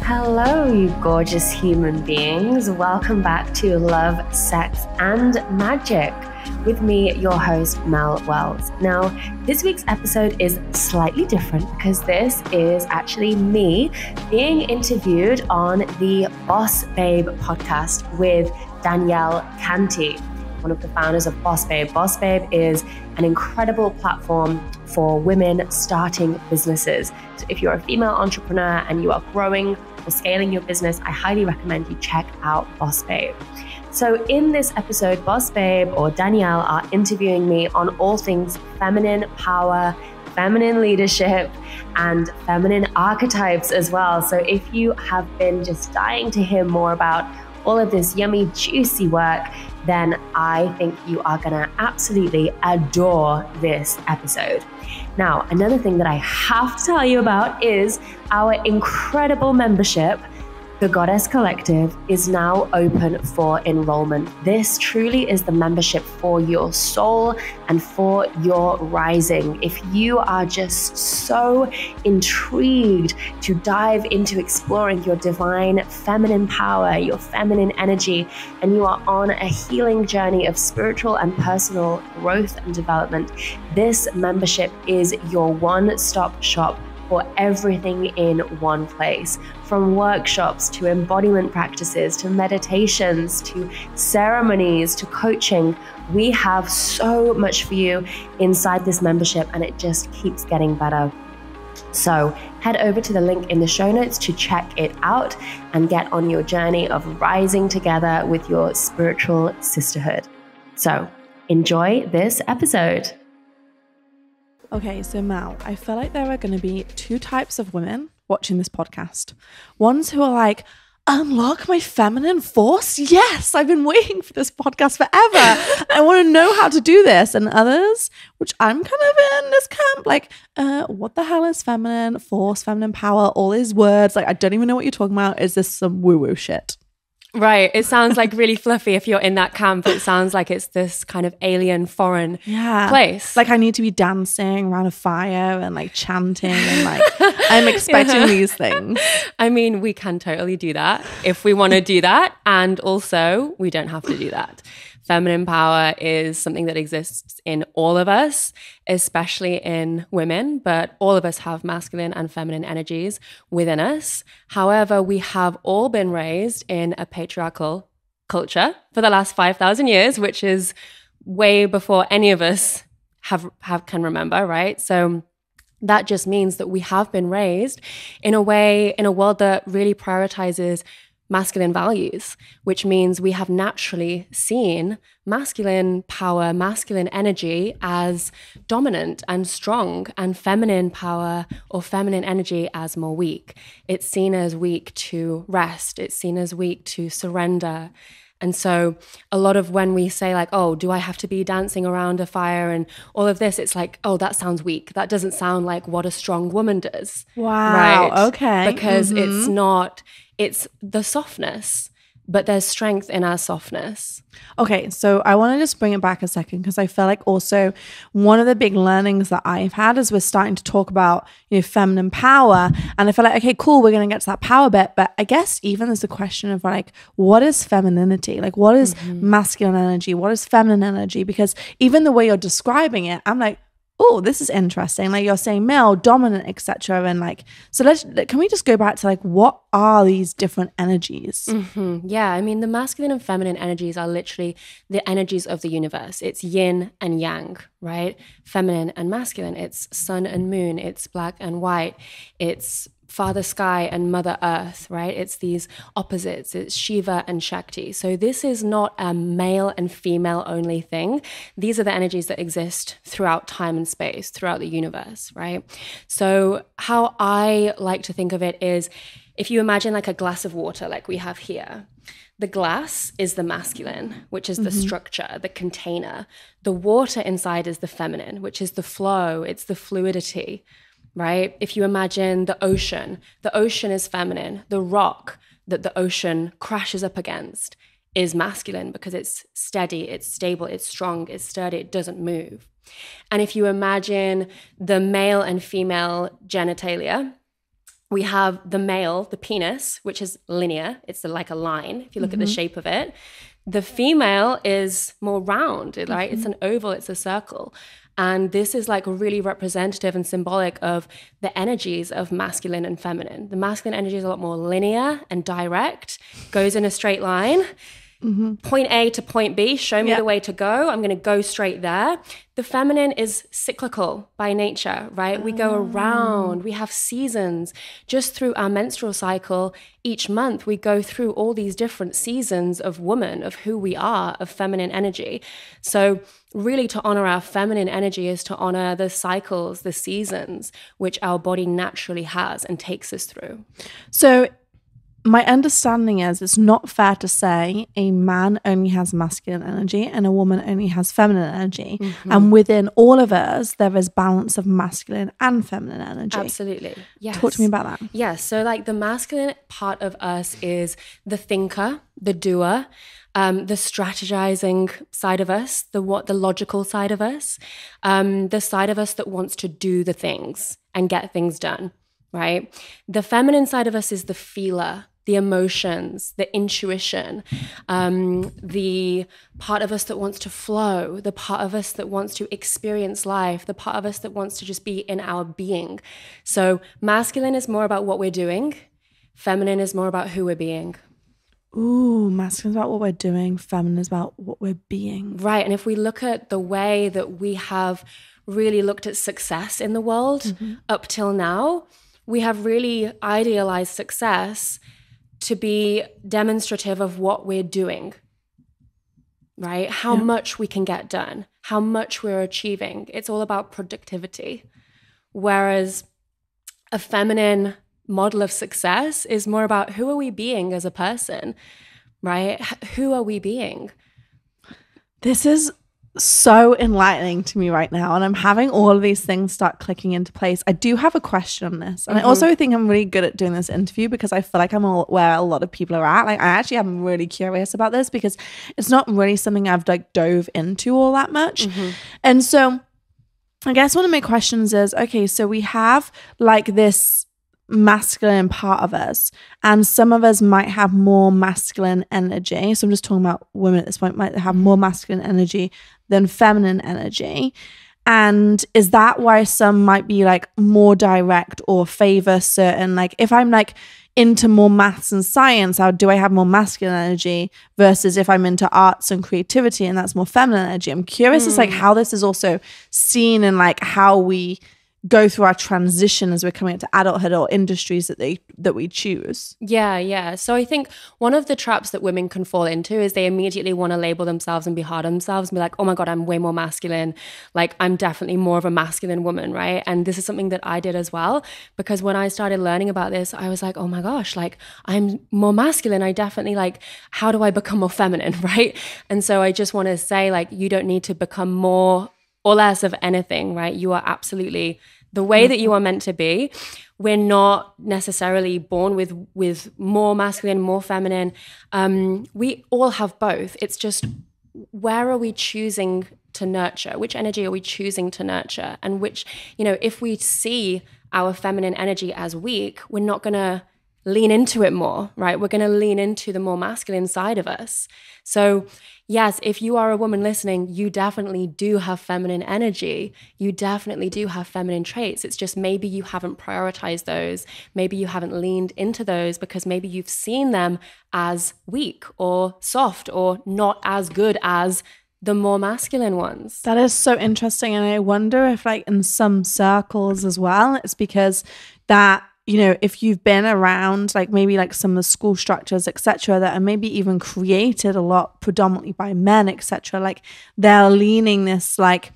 Hello, you gorgeous human beings. Welcome back to Love, Sex, and Magic with me, your host, Mel Wells. Now, this week's episode is slightly different because this is actually me being interviewed on the BossBabe podcast with Danielle, Canty, one of the founders of BossBabe. BossBabe is an incredible platform for women starting businesses. So if you're a female entrepreneur and you are growing or scaling your business, I highly recommend you check out BossBabe. So in this episode, BossBabe or Danielle are interviewing me on all things feminine power, feminine leadership, and feminine archetypes as well. So if you have been just dying to hear more about all of this yummy, juicy work, then I think you are gonna absolutely adore this episode. Now, another thing that I have to tell you about is our incredible membership. The Goddess Collective is now open for enrollment. This truly is the membership for your soul and for your rising. If you are just so intrigued to dive into exploring your divine feminine power, your feminine energy, and you are on a healing journey of spiritual and personal growth and development, this membership is your one-stop shop for everything in one place. From workshops to embodiment practices, to meditations, to ceremonies, to coaching, we have so much for you inside this membership, and it just keeps getting better. So head over to the link in the show notes to check it out and get on your journey of rising together with your spiritual sisterhood. So enjoy this episode. Okay, so Mal, I feel like there are going to be two types of women watching this podcast. Ones who are like, unlock my feminine force? Yes, I've been waiting for this podcast forever. I want to know how to do this. And others, which I'm kind of in this camp, like, what the hell is feminine force, feminine power, all these words? Like, I don't even know what you're talking about. Is this some woo-woo shit? Right. It sounds like really fluffy if you're in that camp. It sounds like it's this kind of alien foreign place. Like I need to be dancing around a fire and like chanting and like I'm expecting these things. I mean, we can totally do that if we want to do that. And also we don't have to do that. Feminine power is something that exists in all of us, especially in women, but all of us have masculine and feminine energies within us. However, we have all been raised in a patriarchal culture for the last 5,000 years, which is way before any of us can remember, right? So that just means that we have been raised in a world that really prioritizes masculine values, which means we have naturally seen masculine power, masculine energy as dominant and strong, and feminine power or feminine energy as more weak. It's seen as weak to rest. It's seen as weak to surrender. And so a lot of when we say like, oh, do I have to be dancing around a fire and all of this, it's like, oh, that sounds weak. That doesn't sound like what a strong woman does. Wow. Right? Okay. Because it's the softness, but there's strength in our softness. Okay, so I want to just bring it back a second because I feel like also one of the big learnings that I've had is we're starting to talk about, feminine power, and I feel like, okay, cool, we're going to get to that power bit, but I guess even there's a question of like, what is femininity? Like, what is masculine energy? What is feminine energy? Because even the way you're describing it, I'm like, oh, this is interesting. Like you're saying male, dominant, etc. And like, so can we just go back to like, what are these different energies? Mm-hmm. Yeah, I mean, the masculine and feminine energies are literally the energies of the universe. It's yin and yang, right? Feminine and masculine. It's sun and moon. It's black and white. It's Father Sky and Mother Earth, right? It's these opposites. It's Shiva and Shakti. So this is not a male and female only thing. These are the energies that exist throughout time and space, throughout the universe, right? So how I like to think of it is if you imagine like a glass of water like we have here, the glass is the masculine, which is the structure, the container. The water inside is the feminine, which is the flow. It's the fluidity. Right? If you imagine the ocean is feminine. The rock that the ocean crashes up against is masculine because it's steady, it's stable, it's strong, it's sturdy, it doesn't move. And if you imagine the male and female genitalia, we have the male, the penis, which is linear. It's like a line, if you look at the shape of it. The female is more round, right? It's an oval, it's a circle. And this is like really representative and symbolic of the energies of masculine and feminine. The masculine energy is a lot more linear and direct, goes in a straight line. Point A to point B, show me the way to go. I'm going to go straight there. The feminine is cyclical by nature, right? We go around, we have seasons. Just through our menstrual cycle, each month we go through all these different seasons of woman, of who we are, of feminine energy. So really to honor our feminine energy is to honor the cycles, the seasons, which our body naturally has and takes us through. So my understanding is it's not fair to say a man only has masculine energy and a woman only has feminine energy. And within all of us, there is balance of masculine and feminine energy. Absolutely. Yes. Talk to me about that. Yes. So like the masculine part of us is the thinker, the doer, the strategizing side of us, the logical side of us, the side of us that wants to do the things and get things done, right? The feminine side of us is the feeler, the emotions, the intuition, the part of us that wants to flow, the part of us that wants to experience life, the part of us that wants to just be in our being. So masculine is more about what we're doing. Feminine is more about who we're being. Ooh, masculine is about what we're doing. Feminine is about what we're being. Right. And if we look at the way that we have really looked at success in the world up till now, we have really idealized success to be demonstrative of what we're doing, right? How much we can get done, how much we're achieving. It's all about productivity. Whereas a feminine model of success is more about who are we being as a person, right? Who are we being? This is so enlightening to me right now, and I'm having all of these things start clicking into place. I do have a question on this, and I also think I'm really good at doing this interview because I feel like I'm where a lot of people are at. Like I actually am really curious about this because it's not really something I've like dove into all that much. And so I guess one of my questions is, okay, so we have like this masculine part of us, and some of us might have more masculine energy. So I'm just talking about women at this point, might have more masculine energy than feminine energy. And is that why some might be like more direct or favor certain, like if I'm like into more maths and science, how do I have more masculine energy versus if I'm into arts and creativity and that's more feminine energy? I'm curious as like how this is also seen in like how we go through our transition as we're coming into adulthood or industries that we choose. Yeah. So I think one of the traps that women can fall into is they immediately want to label themselves and be hard on themselves and be like, oh my God, I'm way more masculine. Like I'm definitely more of a masculine woman, right? And this is something that I did as well, because when I started learning about this, I was like, oh my gosh, like I'm more masculine. I definitely like, how do I become more feminine, right? And so I just want to say like, you don't need to become more or less of anything, right? You are absolutely the way that you are meant to be. We're not necessarily born with more masculine, more feminine. We all have both. It's just, where are we choosing to nurture? Which energy are we choosing to nurture? And which, if we see our feminine energy as weak, we're not going to lean into it more, right? We're going to lean into the more masculine side of us. So yes, if you are a woman listening, you definitely do have feminine energy. You definitely do have feminine traits. It's just maybe you haven't prioritized those. Maybe you haven't leaned into those because maybe you've seen them as weak or soft or not as good as the more masculine ones. That is so interesting. And I wonder if like in some circles as well, it's because that, if you've been around like maybe like some of the school structures, etc., that are maybe even created a lot predominantly by men, etc., like they're leaning this like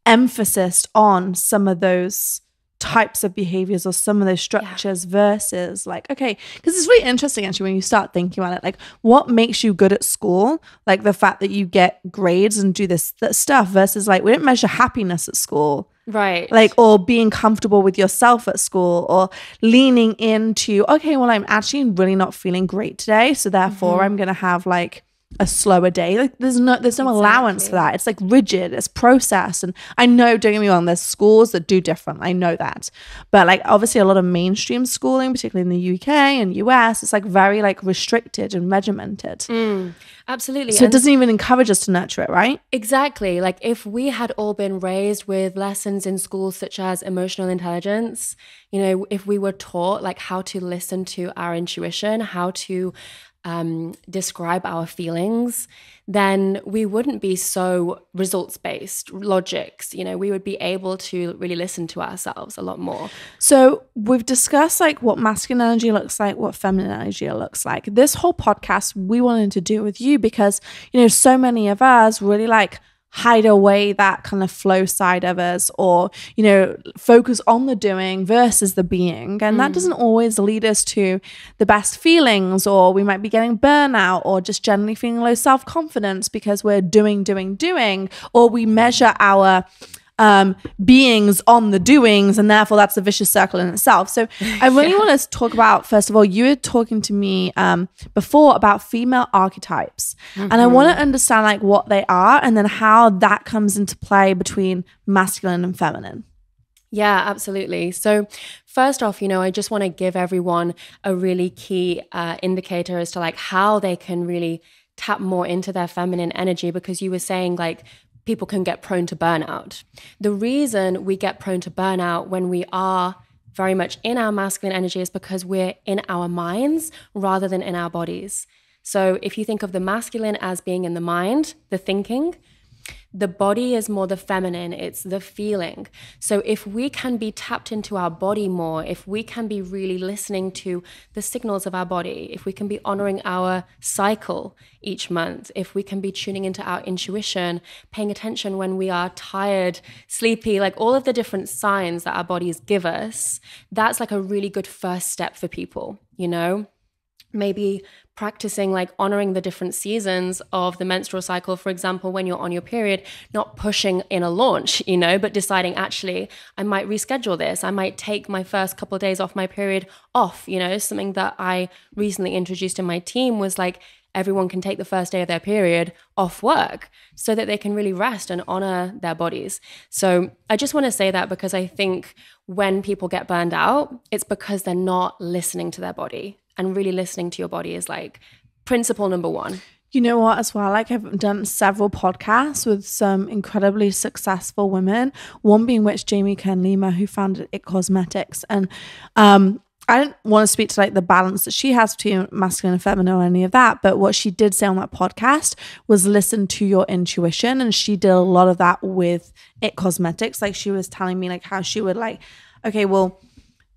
emphasis on some of those types of behaviors or some of those structures versus like, okay, because it's really interesting actually when you start thinking about it, like what makes you good at school, like the fact that you get grades and do this stuff versus like we don't measure happiness at school. Right. Like, or being comfortable with yourself at school or leaning into, okay, well, I'm actually really not feeling great today. So therefore I'm going to have like a slower day. Like there's no allowance for that. It's like rigid, it's processed. And I know, don't get me wrong, there's schools that do different. I know that. But like obviously a lot of mainstream schooling, particularly in the UK and US, it's like very like restricted and regimented. Absolutely. So it doesn't even encourage us to nurture it, right? Exactly. Like if we had all been raised with lessons in schools such as emotional intelligence, you know, if we were taught like how to listen to our intuition, how to describe our feelings, then we wouldn't be so results-based, logics. You know, we would be able to really listen to ourselves a lot more. So we've discussed like what masculine energy looks like, what feminine energy looks like. This whole podcast we wanted to do with you because, you know, so many of us really like hide away that kind of flow side of us, or, you know, focus on the doing versus the being. And that doesn't always lead us to the best feelings, or we might be getting burnout, or just generally feeling low self-confidence because we're doing, or we measure our beings on the doings, and therefore that's a vicious circle in itself. So I really want to talk about, first of all, you were talking to me before about female archetypes, and I want to understand like what they are and then how that comes into play between masculine and feminine. Yeah, absolutely. So first off, you know, I just want to give everyone a really key indicator as to like how they can really tap more into their feminine energy, because you were saying like people can get prone to burnout. The reason we get prone to burnout when we are very much in our masculine energy is because we're in our minds rather than in our bodies. So if you think of the masculine as being in the mind, the thinking, the body is more the feminine, it's the feeling. So if we can be tapped into our body more, if we can be really listening to the signals of our body, if we can be honoring our cycle each month, if we can be tuning into our intuition, paying attention when we are tired, sleepy, like all of the different signs that our bodies give us, that's like a really good first step for people, you know? Maybe practicing like honoring the different seasons of the menstrual cycle. For example, when you're on your period, not pushing in a launch, you know, but deciding actually I might reschedule this. I might take my first couple of days off my period off, you know. Something that I recently introduced in my team was like everyone can take the first day of their period off work so that they can really rest and honor their bodies. So I just want to say that because I think when people get burned out, it's because they're not listening to their body. And really listening to your body is like principle number one. You know what, as well, like I've done several podcasts with some incredibly successful women, one being which Jamie Kern Lima, who founded It Cosmetics. And I didn't want to speak to like the balance that she has between masculine and feminine or any of that. But what she did say on that podcast was listen to your intuition. And she did a lot of that with It Cosmetics. Like she was telling me like how she would like, okay, well,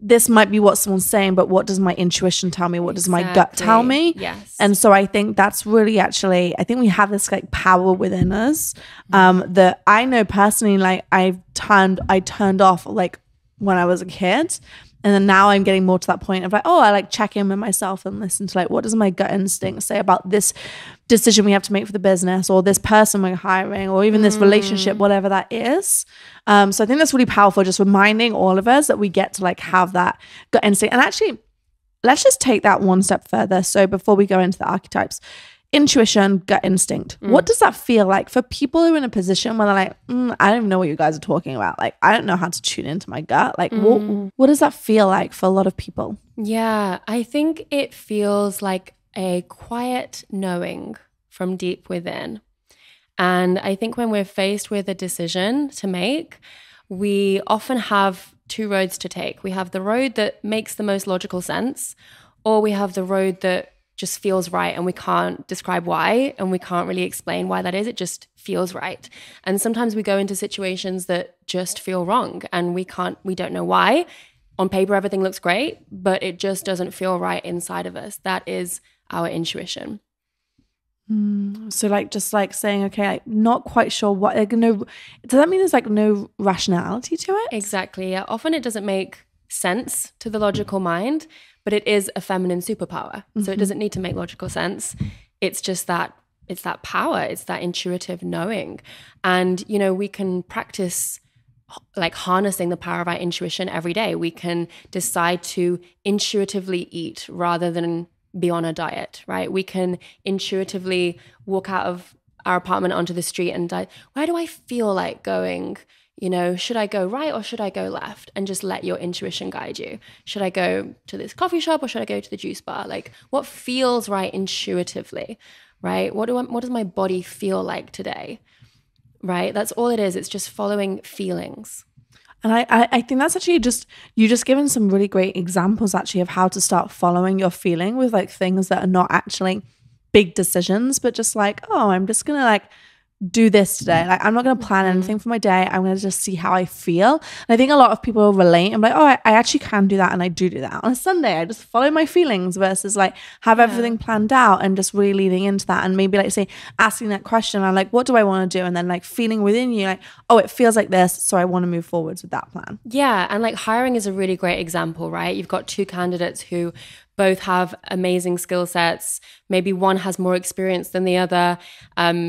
this might be what someone's saying, but what does my intuition tell me? What does my gut tell me? Yes. And so I think that's really actually, I think we have this like power within us that I know personally, like I turned off like when I was a kid. And then now I'm getting more to that point of like, oh, I like check in with myself and listen to like, what does my gut instinct say about this decision we have to make for the business, or this person we're hiring, or even this relationship, whatever that is. So I think that's really powerful, just reminding all of us that we get to like have that gut instinct. And actually, let's just take that one step further. So before we go into the archetypes, intuition, gut instinct. What does that feel like for people who are in a position where they're like, I don't even know what you guys are talking about. Like, I don't know how to tune into my gut. Like, what does that feel like for a lot of people? Yeah, I think it feels like a quiet knowing from deep within. And I think when we're faced with a decision to make, we often have two roads to take. We have the road that makes the most logical sense, or we have the road that just feels right and we can't describe why, and we can't really explain why that is. It just feels right. And sometimes we go into situations that just feel wrong and we don't know why. On paper, everything looks great, but it just doesn't feel right inside of us. That is our intuition. So like just like saying, okay, I'm not quite sure what, like, no, does that mean there's like no rationality to it? Exactly. Yeah. Often it doesn't make sense to the logical mind, but it is a feminine superpower. So it doesn't need to make logical sense. It's just that, it's that power, it's that intuitive knowing. And, you know, we can practice like harnessing the power of our intuition every day. We can decide to intuitively eat rather than be on a diet, right? We can intuitively walk out of our apartment onto the street and where do I feel like going? You know, should I go right or should I go left? And just let your intuition guide you. Should I go to this coffee shop or should I go to the juice bar? Like, what feels right intuitively, right? What does my body feel like today, right? That's all it is. It's just following feelings. And I think that's actually you just given some really great examples actually of how to start following your feeling with like things that are not actually big decisions, but just like, oh, I'm just going to like do this today. Like, I'm not going to plan anything for my day. I'm going to just see how I feel. And I think a lot of people relate. I'm like, oh, I actually can do that. And I do that. On a Sunday, I just follow my feelings versus like have everything planned out and just really leading into that. And maybe like say, asking that question, I'm like, what do I want to do? And then like feeling within you like, oh, it feels like this. So I want to move forwards with that plan. Yeah. And like hiring is a really great example, right? You've got two candidates who both have amazing skill sets. Maybe one has more experience than the other,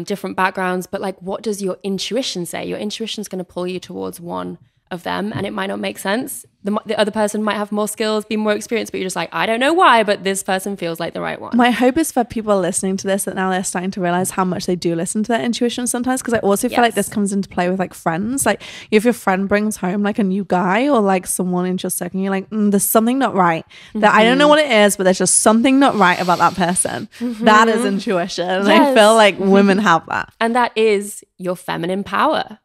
different backgrounds, but like, what does your intuition say? Your intuition is going to pull you towards one of them, and it might not make sense. The other person might have more skills, be more experienced, but you're just like, I don't know why, but this person feels like the right one. My hope is for people listening to this that now they're starting to realize how much they do listen to their intuition sometimes, because I also feel like this comes into play with like friends. Like if your friend brings home like a new guy or like someone into your circle, you're like, there's something not right. That I don't know what it is, but there's just something not right about that person. That is intuition. And I feel like women have that. And that is your feminine power.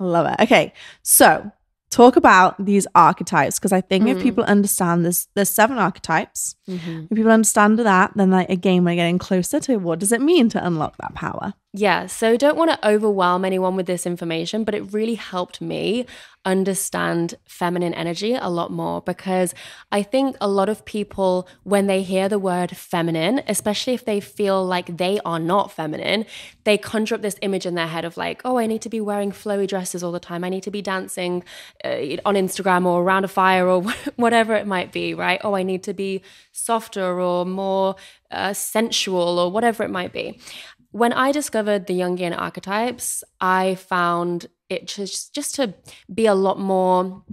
I love it. Okay, so talk about these archetypes, because I think if people understand there's 7 archetypes, if people understand that, then like again we're getting closer to what does it mean to unlock that power. Yeah, so don't want to overwhelm anyone with this information, but it really helped me understand feminine energy a lot more, because I think a lot of people, when they hear the word feminine, especially if they feel like they are not feminine, they conjure up this image in their head of like, oh, I need to be wearing flowy dresses all the time. I need to be dancing on Instagram or around a fire or whatever it might be, right? Oh, I need to be softer or more sensual or whatever it might be. When I discovered the Jungian archetypes, I found it just to be a lot more,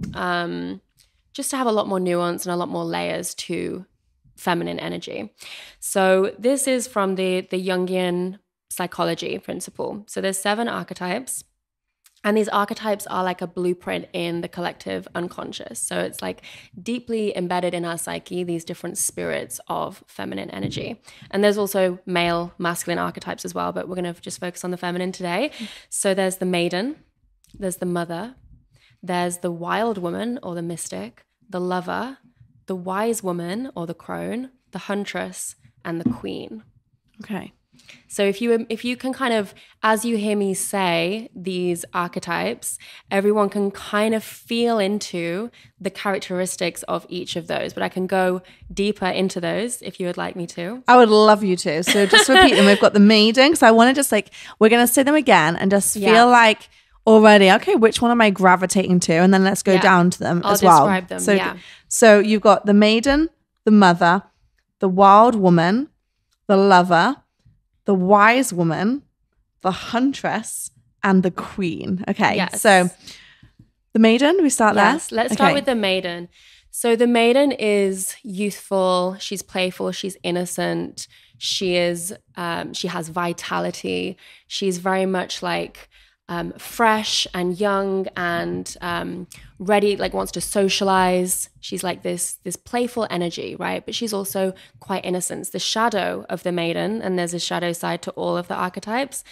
just to have a lot more nuance and a lot more layers to feminine energy. So this is from the Jungian psychology principle. So there's 7 archetypes. And these archetypes are like a blueprint in the collective unconscious. So it's like deeply embedded in our psyche, these different spirits of feminine energy. And there's also male, masculine archetypes as well, but we're going to just focus on the feminine today. So there's the maiden, there's the mother, there's the wild woman or the mystic, the lover, the wise woman or the crone, the huntress, and the queen. Okay. So if you can kind of, as you hear me say these archetypes, everyone can kind of feel into the characteristics of each of those. But I can go deeper into those if you would like me to. I would love you to. So just repeat them. We've got the maiden, because I want to just like, we're going to say them again and just feel like already, okay, which one am I gravitating to? And then let's go down to them as well. I'll describe them, So you've got the maiden, the mother, the wild woman, the lover, the wise woman, the huntress, and the queen. Okay, so the maiden, we start there? Yes, let's start with the maiden. So the maiden is youthful, she's playful, she's innocent, she has vitality, she's very much like fresh and young and ready, like wants to socialize. She's like this playful energy, right? But she's also quite innocent. It's the shadow of the maiden, and there's a shadow side to all of the archetypes.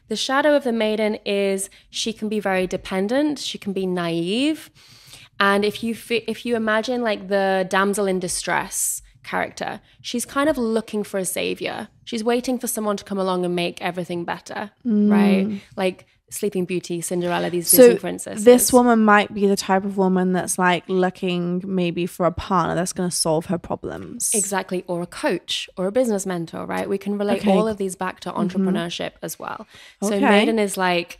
The shadow of the maiden is she can be very dependent, she can be naive. And if you imagine like the damsel in distress character, she's kind of looking for a savior. She's waiting for someone to come along and make everything better, right? Like Sleeping Beauty, Cinderella, these Disney princesses. This woman might be the type of woman that's like looking maybe for a partner that's going to solve her problems. Exactly. Or a coach or a business mentor, right? We can relate all of these back to entrepreneurship as well. So maiden is like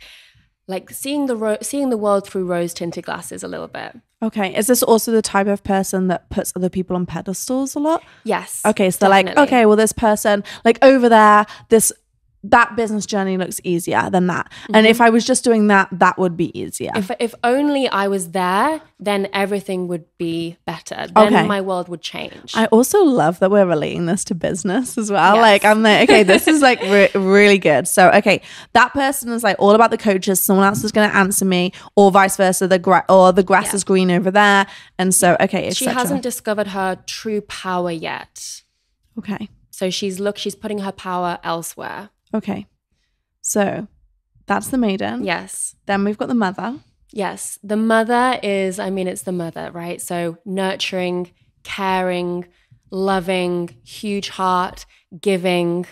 seeing the world through rose-tinted glasses a little bit. Okay. Is this also the type of person that puts other people on pedestals a lot? Yes. Okay. So they're like, okay, well, this person, like over there, this that business journey looks easier than that. And if I was just doing that, that would be easier. If only I was there, then everything would be better. Then my world would change. I also love that we're relating this to business as well. Yes. Like I'm like, okay, this is like really good. So, okay, that person is like all about the coaches. Someone else is going to answer me, or vice versa. The grass is green over there. And so, okay, she hasn't discovered her true power yet. Okay. So she's putting her power elsewhere. Okay. So that's the maiden. Yes. Then we've got the mother. Yes. The mother is, it's the mother, right? So nurturing, caring, loving, huge heart, giving,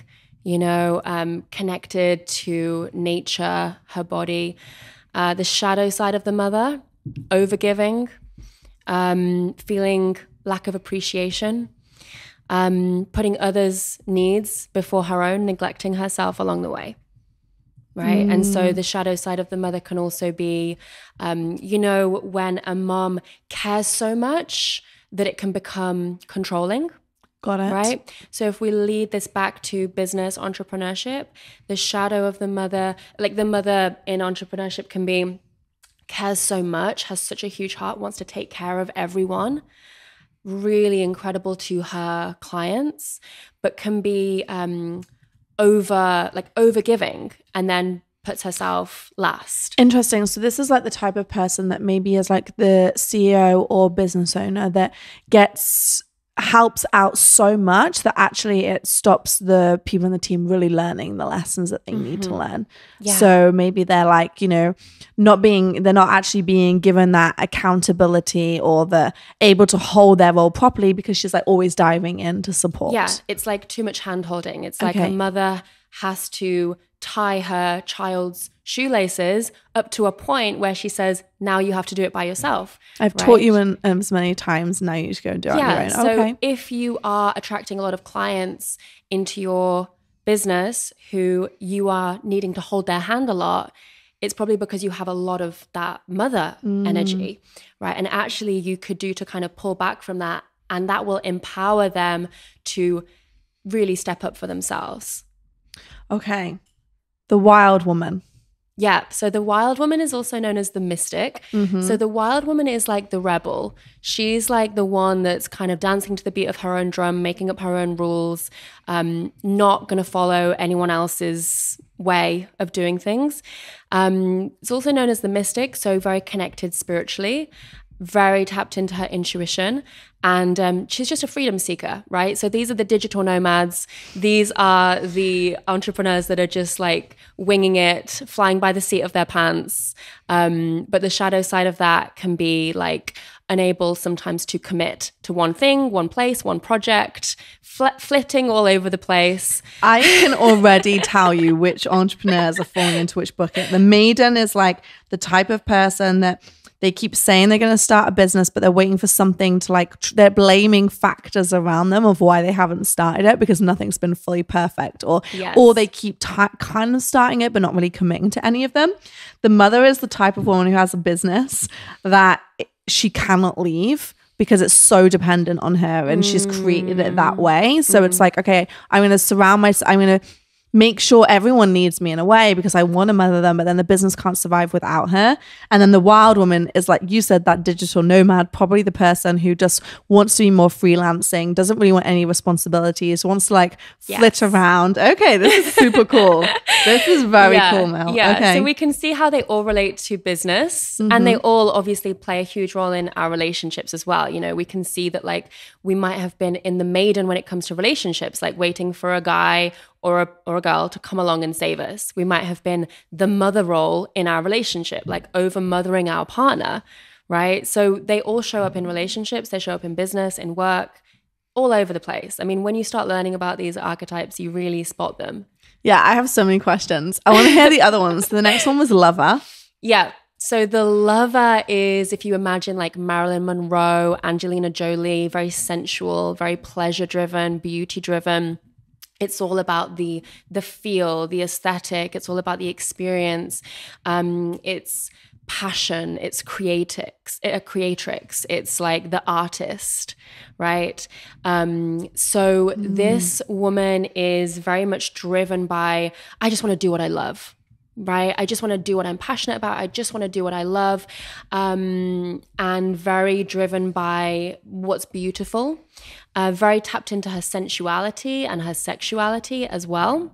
connected to nature, her body. The shadow side of the mother, overgiving, feeling lack of appreciation, putting others' needs before her own, neglecting herself along the way, right? And so the shadow side of the mother can also be, when a mom cares so much that it can become controlling. Got it. Right? So if we lead this back to business, entrepreneurship, the shadow of the mother, like the mother in entrepreneurship can be, cares so much, has such a huge heart, wants to take care of everyone, really incredible to her clients, but can be overgiving and then puts herself last. Interesting. So this is like the type of person that maybe is like the CEO or business owner that helps out so much that actually it stops the people in the team really learning the lessons that they need to learn. Yeah. So maybe they're like, they're not actually being given that accountability or the able to hold their role properly because she's like always diving in to support. Yeah, it's like too much hand holding. It's like a mother has to tie her child's shoelaces up to a point where she says, now you have to do it by yourself. I've taught you in so many times, now you should go and do it on your own. So if you are attracting a lot of clients into your business who you are needing to hold their hand a lot, it's probably because you have a lot of that mother energy, right? And actually you could do to kind of pull back from that, and that will empower them to really step up for themselves. Okay. The wild woman. Yeah. So the wild woman is also known as the mystic. So the wild woman is like the rebel. She's like the one that's kind of dancing to the beat of her own drum, making up her own rules, not going to follow anyone else's way of doing things. It's also known as the mystic. So very connected spiritually, very tapped into her intuition. And she's just a freedom seeker, right? So these are the digital nomads. These are the entrepreneurs that are just like winging it, flying by the seat of their pants. But the shadow side of that can be like unable sometimes to commit to one thing, one place, one project, flitting all over the place. I can already tell you which entrepreneurs are falling into which bucket. The maiden is like the type of person that they keep saying they're going to start a business, but they're waiting for something to like, they're blaming factors around them of why they haven't started it because nothing's been fully perfect, or they keep kind of starting it, but not really committing to any of them. The mother is the type of woman who has a business that she cannot leave because it's so dependent on her and she's created it that way. So it's like, okay, I'm going to surround myself, I'm going to make sure everyone needs me in a way because I want to mother them, but then the business can't survive without her. And then the wild woman is like you said, that digital nomad, probably the person who just wants to be more freelancing, doesn't really want any responsibilities, wants to like flit around. Okay, this is super cool. This is very cool, Mel. Yeah, okay. So we can see how they all relate to business and they all obviously play a huge role in our relationships as well. We can see that like we might have been in the maiden when it comes to relationships, like waiting for a guy or a girl to come along and save us. We might have been the mother role in our relationship, like over mothering our partner, right? So they all show up in relationships, they show up in business, in work, all over the place. I mean, when you start learning about these archetypes, you really spot them. Yeah, I have so many questions. I want to hear the other ones. The next one was lover. Yeah. So the lover is, if you imagine like Marilyn Monroe, Angelina Jolie, very sensual, very pleasure-driven, beauty-driven. It's all about the feel, the aesthetic. It's all about the experience. It's passion, it's creatrix, it's like the artist, right? So this woman is very much driven by, I just want to do what I love, right? I just want to do what I'm passionate about. I just want to do what I love. And very driven by what's beautiful, very tapped into her sensuality and her sexuality as well.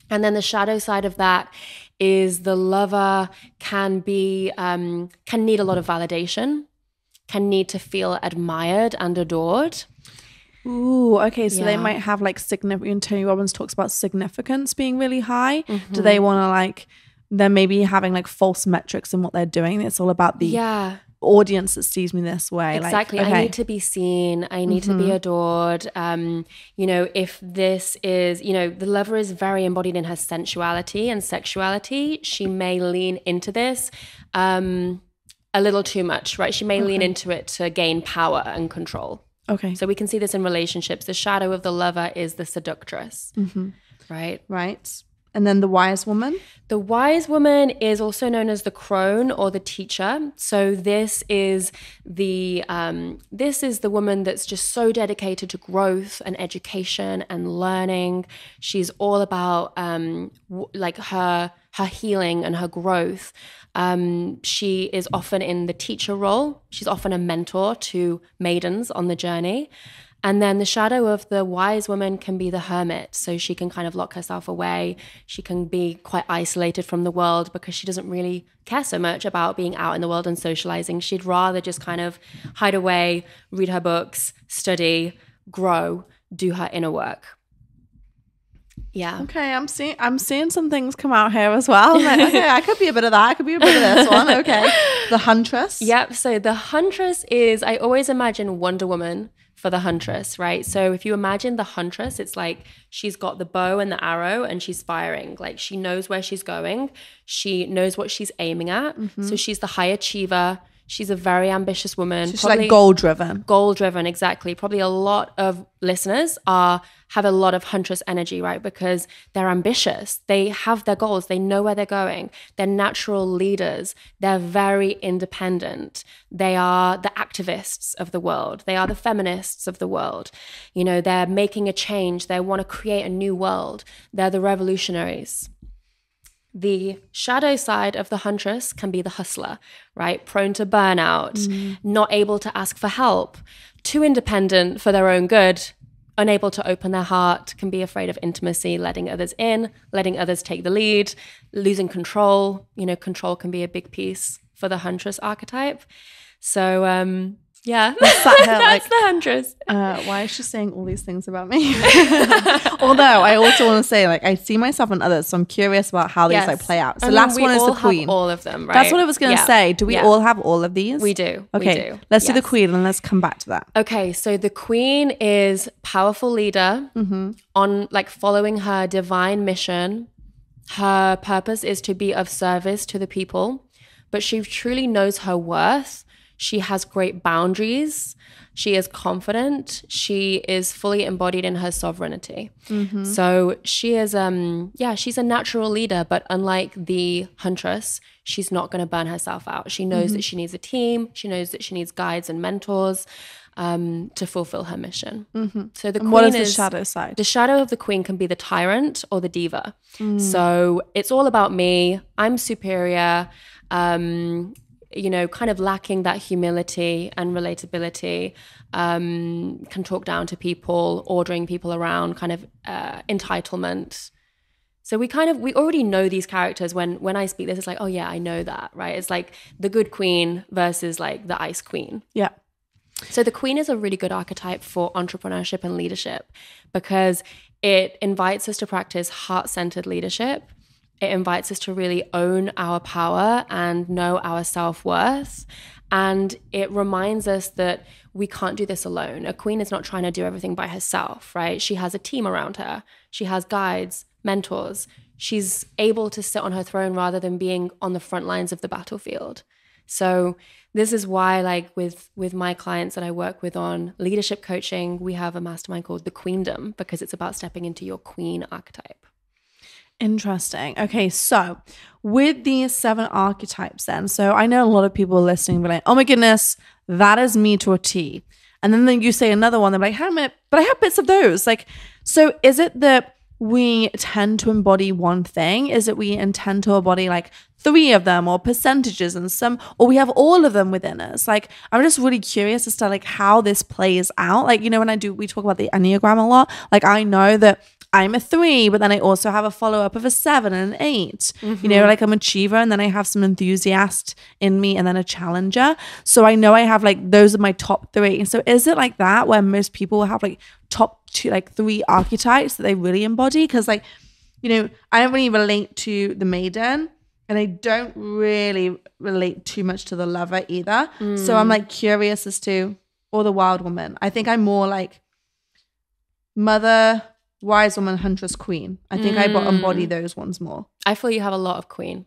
And then the shadow side of that is the lover can need a lot of validation, can need to feel admired and adored. Ooh, okay. So they might have like significant, Tony Robbins talks about significance being really high. Do they want to like, they're maybe having like false metrics in what they're doing? It's all about the audience that sees me this way. Exactly. Like, okay. I need to be seen. I need to be adored. If this is, the lover is very embodied in her sensuality and sexuality. She may lean into this a little too much, right? She may lean into it to gain power and control. Okay. So we can see this in relationships. The shadow of the lover is the seductress, right? Right. And then the wise woman? The wise woman is also known as the crone or the teacher. So this is the woman that's just so dedicated to growth and education and learning. She's all about like her healing and her growth. She is often in the teacher role. She's often a mentor to maidens on the journey. And then the shadow of the wise woman can be the hermit. So she can kind of lock herself away. She can be quite isolated from the world because she doesn't really care so much about being out in the world and socializing. She'd rather just kind of hide away, read her books, study, grow, do her inner work. Yeah. Okay, I'm seeing some things come out here as well. I'm like, okay, I could be a bit of that. I could be a bit of this one. Okay. The huntress. Yep. So the huntress is, I always imagine Wonder Woman for the huntress, right? So if you imagine the huntress, it's like she's got the bow and the arrow and she's firing. Like she knows where she's going. She knows what she's aiming at. So she's the high achiever. She's a very ambitious woman. She's like goal-driven. Goal-driven, exactly. Probably a lot of listeners have a lot of huntress energy, right? Because they're ambitious. They have their goals. They know where they're going. They're natural leaders. They're very independent. They are the activists of the world. They are the feminists of the world. They're making a change. They want to create a new world. They're the revolutionaries. The shadow side of the huntress can be the hustler, right? Prone to burnout, not able to ask for help, too independent for their own good, unable to open their heart, can be afraid of intimacy, letting others in, letting others take the lead, losing control. Control can be a big piece for the huntress archetype. So, yeah, that's the huntress. Why is she saying all these things about me? Although I also want to say, like, I see myself in others, so I'm curious about how these like play out. So last one is the queen. Have all of them, right? That's what I was going to say. Do we all have all of these? We do. Okay, we do. Let's do the queen and let's come back to that. Okay, so the queen is powerful leader on like following her divine mission. Her purpose is to be of service to the people, but she truly knows her worth. She has great boundaries. She is confident. She is fully embodied in her sovereignty. So she is, she's a natural leader, but unlike the huntress, she's not going to burn herself out. She knows that she needs a team. She knows that she needs guides and mentors to fulfill her mission. So the queen what is the shadow side? The shadow of the queen can be the tyrant or the diva. So it's all about me. I'm superior. Kind of lacking that humility and relatability, can talk down to people, ordering people around, kind of entitlement. So we already know these characters. When I speak this, it's like, oh yeah, I know that, right? It's like the good queen versus like the ice queen. Yeah. So the queen is a really good archetype for entrepreneurship and leadership because it invites us to practice heart-centered leadership. It invites us to really own our power and know our self-worth. And it reminds us that we can't do this alone. A queen is not trying to do everything by herself, right? She has a team around her. She has guides, mentors. She's able to sit on her throne rather than being on the front lines of the battlefield. So this is why, like with my clients that I work with on leadership coaching, we have a mastermind called The Queendom because it's about stepping into your queen archetype. Interesting. Okay, so with these 7 archetypes then, so I know a lot of people listening be like, oh my goodness, that is me to a T. And then you say another one, they're like, how many, but I have bits of those. Like, so is it that we tend to embody one thing? Is it we intend to embody like 3 of them or percentages and some, or we have all of them within us? Like, I'm just really curious as to like how this plays out. Like, you know, we talk about the Enneagram a lot. Like, I know that I'm a 3, but then I also have a follow-up of a 7 and an 8. You know, like I'm an achiever, and then I have some enthusiast in me, and then a challenger. So I know I have like, those are my top 3. So is it like that where most people have like top 2, like 3 archetypes that they really embody? Because like, you know, I don't really relate to the maiden, and I don't really relate too much to the lover either. So I'm like curious as to, or the wild woman. I think I'm more like mother, wise woman, huntress, queen. I think I embody those ones more. I feel you have a lot of queen.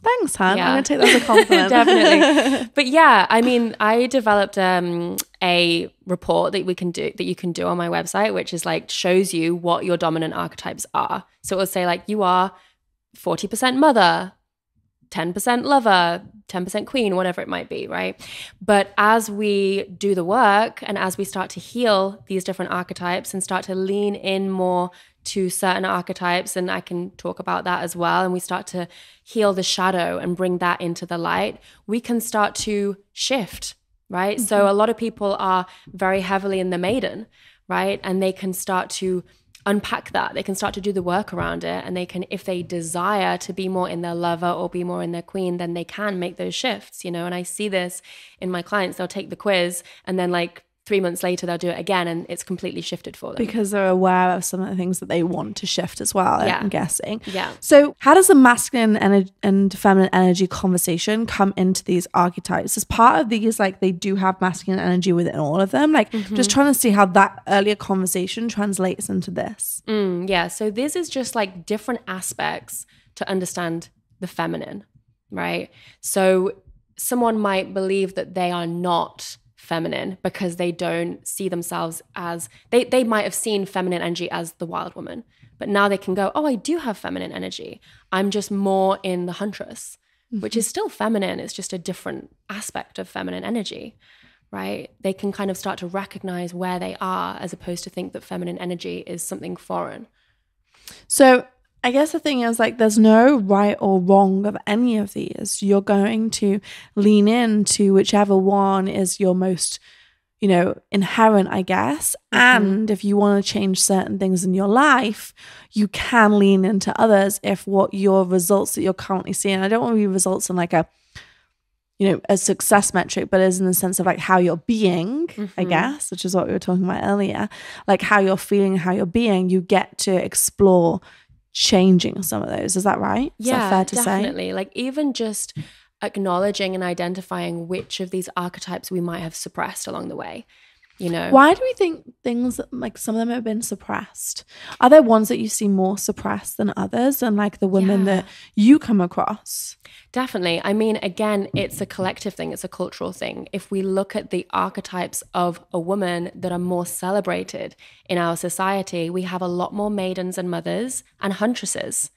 Thanks, Han. I'm going to take that as a compliment. Definitely. But yeah, I mean, I developed a report that you can do on my website, which is like shows you what your dominant archetypes are. So it will say like you are 40% mother, 10% lover, 10% queen, whatever it might be, right? But as we do the work and as we start to heal these different archetypes and start to lean in more to certain archetypes, and I can talk about that as well, and we start to heal the shadow and bring that into the light, we can start to shift, right? So a lot of people are very heavily in the maiden, right? And they can start to unpack that. They can start to do the work around it, and they can, if they desire to be more in their lover or be more in their queen, then they can make those shifts, you know. And I see this in my clients. They'll take the quiz, and then like 3 months later they'll do it again, and it's completely shifted for them because they're aware of some of the things that they want to shift as well. Yeah. I'm guessing. Yeah. So how does the masculine and feminine energy conversation come into these archetypes? As part of these, like they do have masculine energy within all of them. Like just trying to see how that earlier conversation translates into this. Yeah. So this is just like different aspects to understand the feminine, right? So someone might believe that they are not feminine because they don't see themselves as, they might have seen feminine energy as the wild woman, but now they can go, oh, I do have feminine energy. I'm just more in the huntress, which is still feminine. It's just a different aspect of feminine energy, right? They can kind of start to recognize where they are as opposed to think that feminine energy is something foreign. So I guess the thing is like there's no right or wrong of any of these. You're going to lean into whichever one is your most, you know, inherent, I guess. And if you want to change certain things in your life, you can lean into others if what your results that you're currently seeing, I don't want to be results in like a, you know, a success metric, but as in the sense of like how you're being, I guess, which is what we were talking about earlier, like how you're feeling, how you're being, you get to explore changing some of those. Is that right? Is that fair to definitely. say? Like even just acknowledging and identifying which of these archetypes we might have suppressed along the way, you know. Why do we think things like some of them have been suppressed? Are there ones that you see more suppressed than others, and like the women that you come across? Definitely. I mean, again, it's a collective thing. It's a cultural thing. If we look at the archetypes of a woman that are more celebrated in our society, we have a lot more maidens and mothers and huntresses,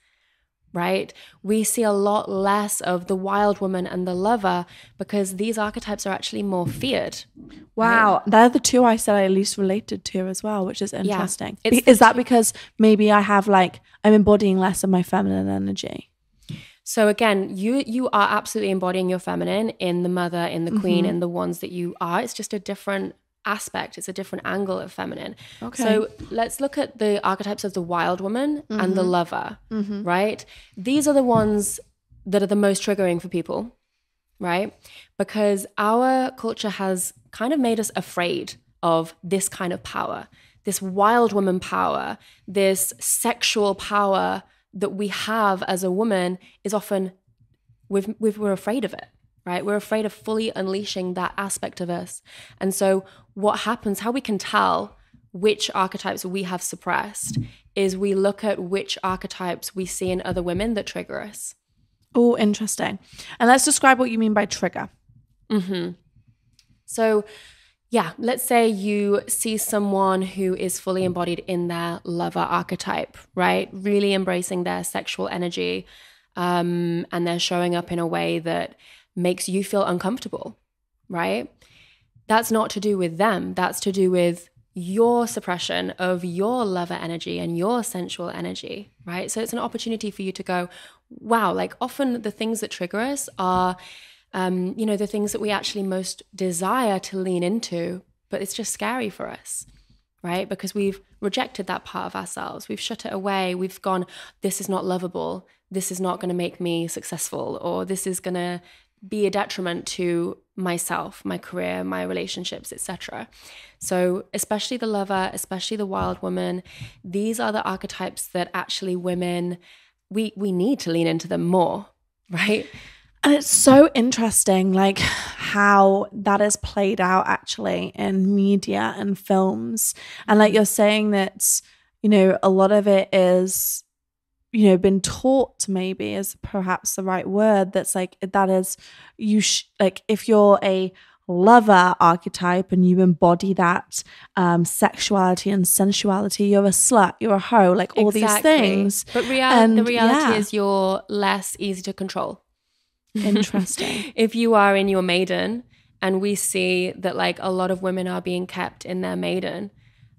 right? We see a lot less of the wild woman and the lover because these archetypes are actually more feared. Wow. Right? They're the 2 I said I least related to as well, which is interesting. Yeah, is that because maybe I have like, I'm embodying less of my feminine energy? So again, you are absolutely embodying your feminine in the mother, in the queen, in the ones that you are. It's just a different aspect. It's a different angle of feminine. Okay. So let's look at the archetypes of the wild woman and the lover, right? These are the ones that are the most triggering for people, right? Because our culture has kind of made us afraid of this kind of power, this wild woman power, this sexual power that we have as a woman is often, we're afraid of it, right? We're afraid of fully unleashing that aspect of us. And so what happens, how we can tell which archetypes we have suppressed is we look at which archetypes we see in other women that trigger us. Oh, interesting. And let's describe what you mean by trigger. So let's say you see someone who is fully embodied in their lover archetype, right? Really embracing their sexual energy, and they're showing up in a way that makes you feel uncomfortable, right? That's not to do with them. That's to do with your suppression of your lover energy and your sensual energy, right? So it's an opportunity for you to go, wow, like often the things that trigger us are the things that we actually most desire to lean into, but it's just scary for us, right? Because we've rejected that part of ourselves. We've shut it away. We've gone, this is not lovable. This is not going to make me successful, or this is going to be a detriment to myself, my career, my relationships, etc. So especially the lover, especially the wild woman, these are the archetypes that actually women, we need to lean into them more, right? And it's so interesting, like how that is played out actually in media and films. And like you're saying that, a lot of it is, been taught, maybe is perhaps the right word. That's like, that is, like if you're a lover archetype and you embody that sexuality and sensuality, you're a slut, you're a hoe, like all these things. But the reality is you're less easy to control. Interesting. If you are in your maiden, and we see that like a lot of women are being kept in their maiden,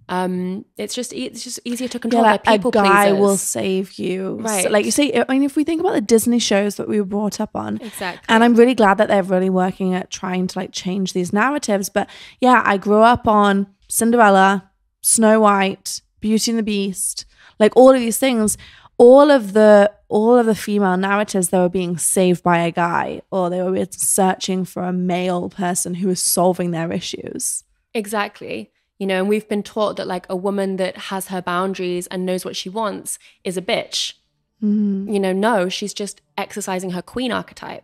it's just easier to control. Like people a guy pleasers will save you, right? So, like you say, I mean, if we think about the Disney shows that we were brought up on, exactly. And I'm really glad that they're really working at trying to like change these narratives. But yeah, I grew up on Cinderella, Snow White, Beauty and the Beast, like all of these things. All of the female narratives, they were being saved by a guy, or they were searching for a male person who was solving their issues. Exactly. And we've been taught that like a woman that has her boundaries and knows what she wants is a bitch. Mm-hmm. No, she's just exercising her queen archetype,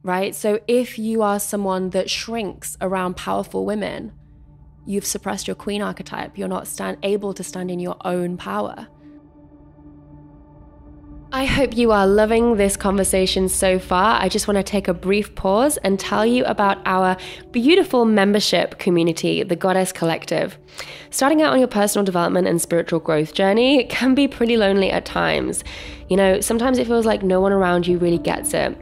right? So if you are someone that shrinks around powerful women, you've suppressed your queen archetype. You're not able to stand in your own power. I hope you are loving this conversation so far. I just want to take a brief pause and tell you about our beautiful membership community, the Goddess Collective. Starting out on your personal development and spiritual growth journey can be pretty lonely at times. Sometimes it feels like no one around you really gets it.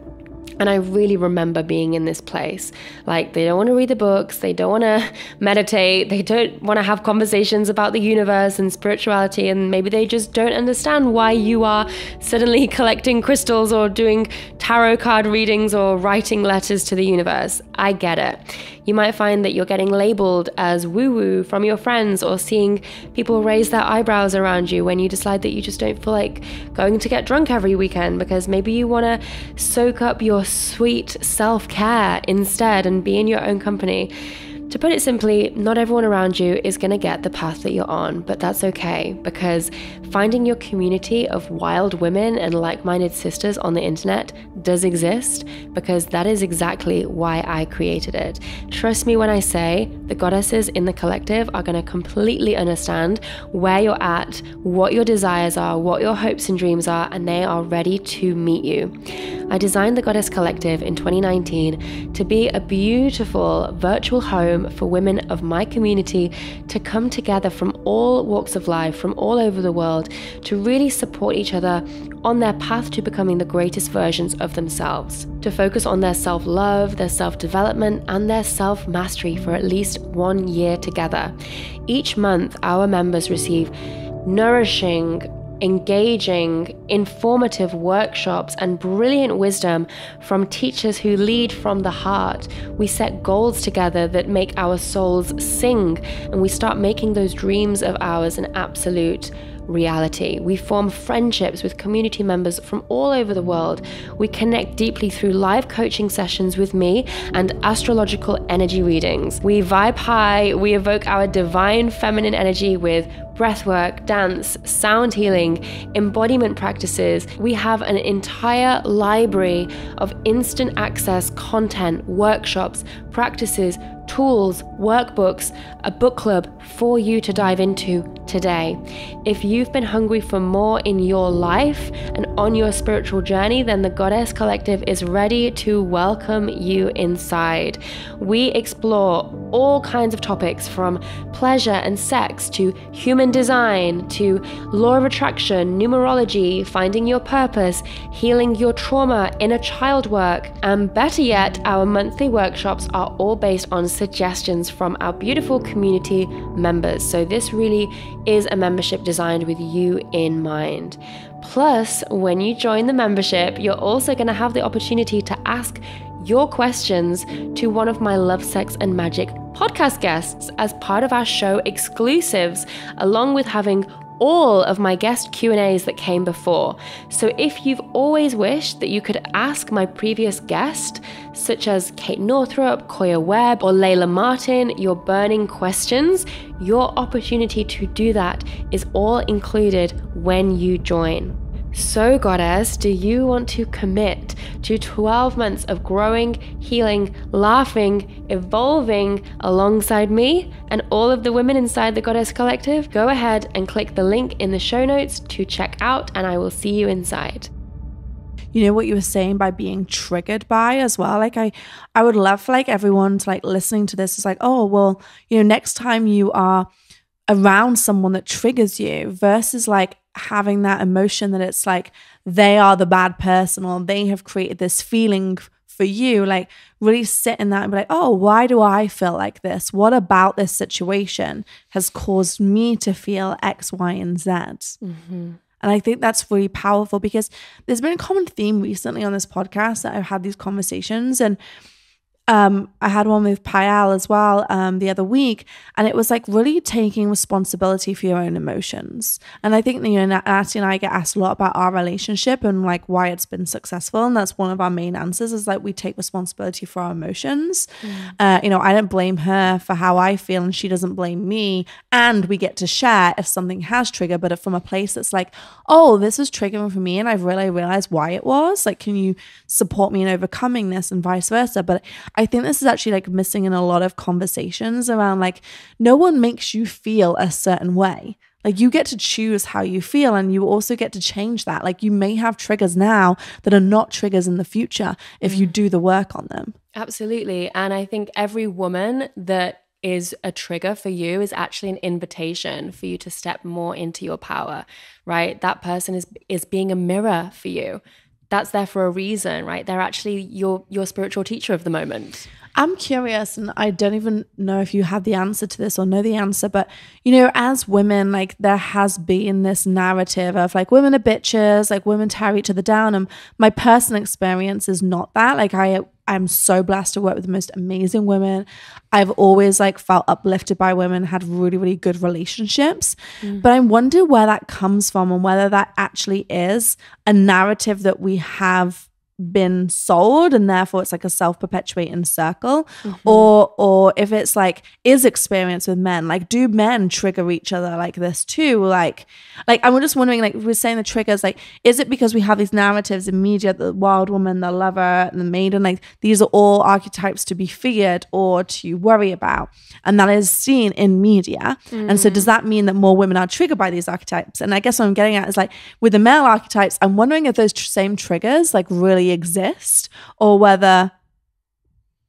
And I really remember being in this place. Like, they don't want to read the books, they don't want to meditate, they don't want to have conversations about the universe and spirituality, and maybe they just don't understand why you are suddenly collecting crystals or doing tarot card readings or writing letters to the universe. I get it. You might find that you're getting labeled as woo-woo from your friends, or seeing people raise their eyebrows around you when you decide that you just don't feel like going to get drunk every weekend, because maybe you want to soak up your sweet self-care instead and be in your own company. To put it simply, not everyone around you is going to get the path that you're on, but that's okay, because finding your community of wild women and like-minded sisters on the internet does exist, because that is exactly why I created it. Trust me when I say the goddesses in the collective are going to completely understand where you're at, what your desires are, what your hopes and dreams are, and they are ready to meet you. I designed the Goddess Collective in 2019 to be a beautiful virtual home for women of my community to come together from all walks of life, from all over the world, to really support each other on their path to becoming the greatest versions of themselves, to focus on their self-love, their self-development, and their self-mastery for at least 1 year together. Each month, our members receive nourishing, engaging, informative workshops and brilliant wisdom from teachers who lead from the heart. We set goals together that make our souls sing, and we start making those dreams of ours an absolute reality. We form friendships with community members from all over the world. We connect deeply through live coaching sessions with me and astrological energy readings. We vibe high. We evoke our divine feminine energy with breathwork, dance, sound healing, embodiment practices. We have an entire library of instant access content, workshops, practices, tools, workbooks, a book club for you to dive into today. If you've been hungry for more in your life and on your spiritual journey, then the Goddess Collective is ready to welcome you inside. We explore all kinds of topics from pleasure and sex to human design to law of attraction, numerology, finding your purpose, healing your trauma, inner child work, and better yet, our monthly workshops are all based on suggestions from our beautiful community members. So this really is a membership designed with you in mind. Plus, when you join the membership, you're also going to have the opportunity to ask your questions to one of my Love, Sex, and Magic podcast guests as part of our show exclusives, along with having all of my guest Q&As that came before. So if you've always wished that you could ask my previous guest, such as Kate Northrup, Koya Webb, or Layla Martin, your burning questions, your opportunity to do that is all included when you join. So Goddess, do you want to commit to 12 months of growing, healing, laughing, evolving alongside me and all of the women inside the Goddess Collective? Go ahead and click the link in the show notes to check out, and I will see you inside. You know what you were saying by being triggered by as well. Like I would love for like everyone to like listening to this is like, oh, well, you know, next time you are around someone that triggers you versus like having that emotion that it's like they are the bad person or they have created this feeling for you, like really sit in that and be like, oh, why do I feel like this? What about this situation has caused me to feel X, Y, and Z? Mm-hmm. And I think that's really powerful because there's been a common theme recently on this podcast that I've had these conversations, and I had one with Payal as well the other week, and it was like really taking responsibility for your own emotions. And I think, you know, Natty and I get asked a lot about our relationship and like why it's been successful, and that's one of our main answers is like we take responsibility for our emotions. You know, I don't blame her for how I feel and she doesn't blame me, and we get to share if something has triggered, but from a place that's like, oh, this is triggering for me and I've really realized why it was, like, can you support me in overcoming this, and vice versa. But I think this is actually like missing in a lot of conversations around like no one makes you feel a certain way. Like you get to choose how you feel, and you also get to change that. Like you may have triggers now that are not triggers in the future if you do the work on them. Absolutely. And I think every woman that is a trigger for you is actually an invitation for you to step more into your power, right? That person is being a mirror for you. That's there for a reason, right? They're actually your spiritual teacher of the moment. I'm curious, and I don't even know if you have the answer to this or know the answer, but you know, as women, like there has been this narrative of like women are bitches, like women tear each other down. And my personal experience is not that. Like I'm so blessed to work with the most amazing women. I've always like felt uplifted by women, had really, really good relationships. But I wonder where that comes from and whether that actually is a narrative that we have been sold and therefore it's like a self-perpetuating circle, or if it's like is experience with men, like do men trigger each other like this too, like I'm just wondering, like we're saying the triggers, like is it because we have these narratives in media, the wild woman, the lover, and the maiden, like these are all archetypes to be feared or to worry about, and that is seen in media. And so does that mean that more women are triggered by these archetypes? And I guess what I'm getting at is like with the male archetypes, I'm wondering if those same triggers like really exist, or whether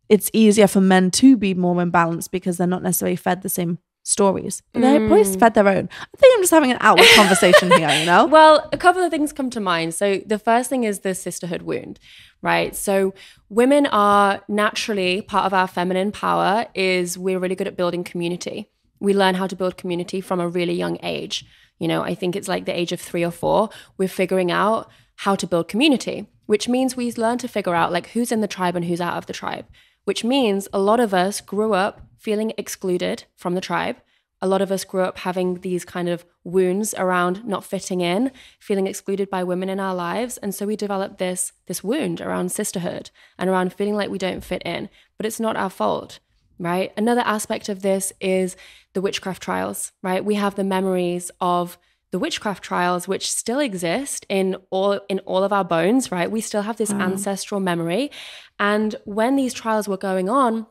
it's easier for men to be more imbalanced because they're not necessarily fed the same stories. But they're probably fed their own. I think I'm just having an outward conversation here, you know? Well, a couple of things come to mind. So the first thing is the sisterhood wound, right? So women are naturally part of our feminine power is we're really good at building community. We learn how to build community from a really young age. You know, I think it's like the age of 3 or 4, we're figuring out how to build community, which means we learn to figure out like who's in the tribe and who's out of the tribe, which means a lot of us grew up feeling excluded from the tribe. A lot of us grew up having these kind of wounds around not fitting in, feeling excluded by women in our lives. And so we developed this wound around sisterhood and around feeling like we don't fit in, but it's not our fault, right? Another aspect of this is the witchcraft trials, right? We have the memories of the witchcraft trials, which still exist in all of our bones, right? We still have this ancestral memory. And when these trials were going on,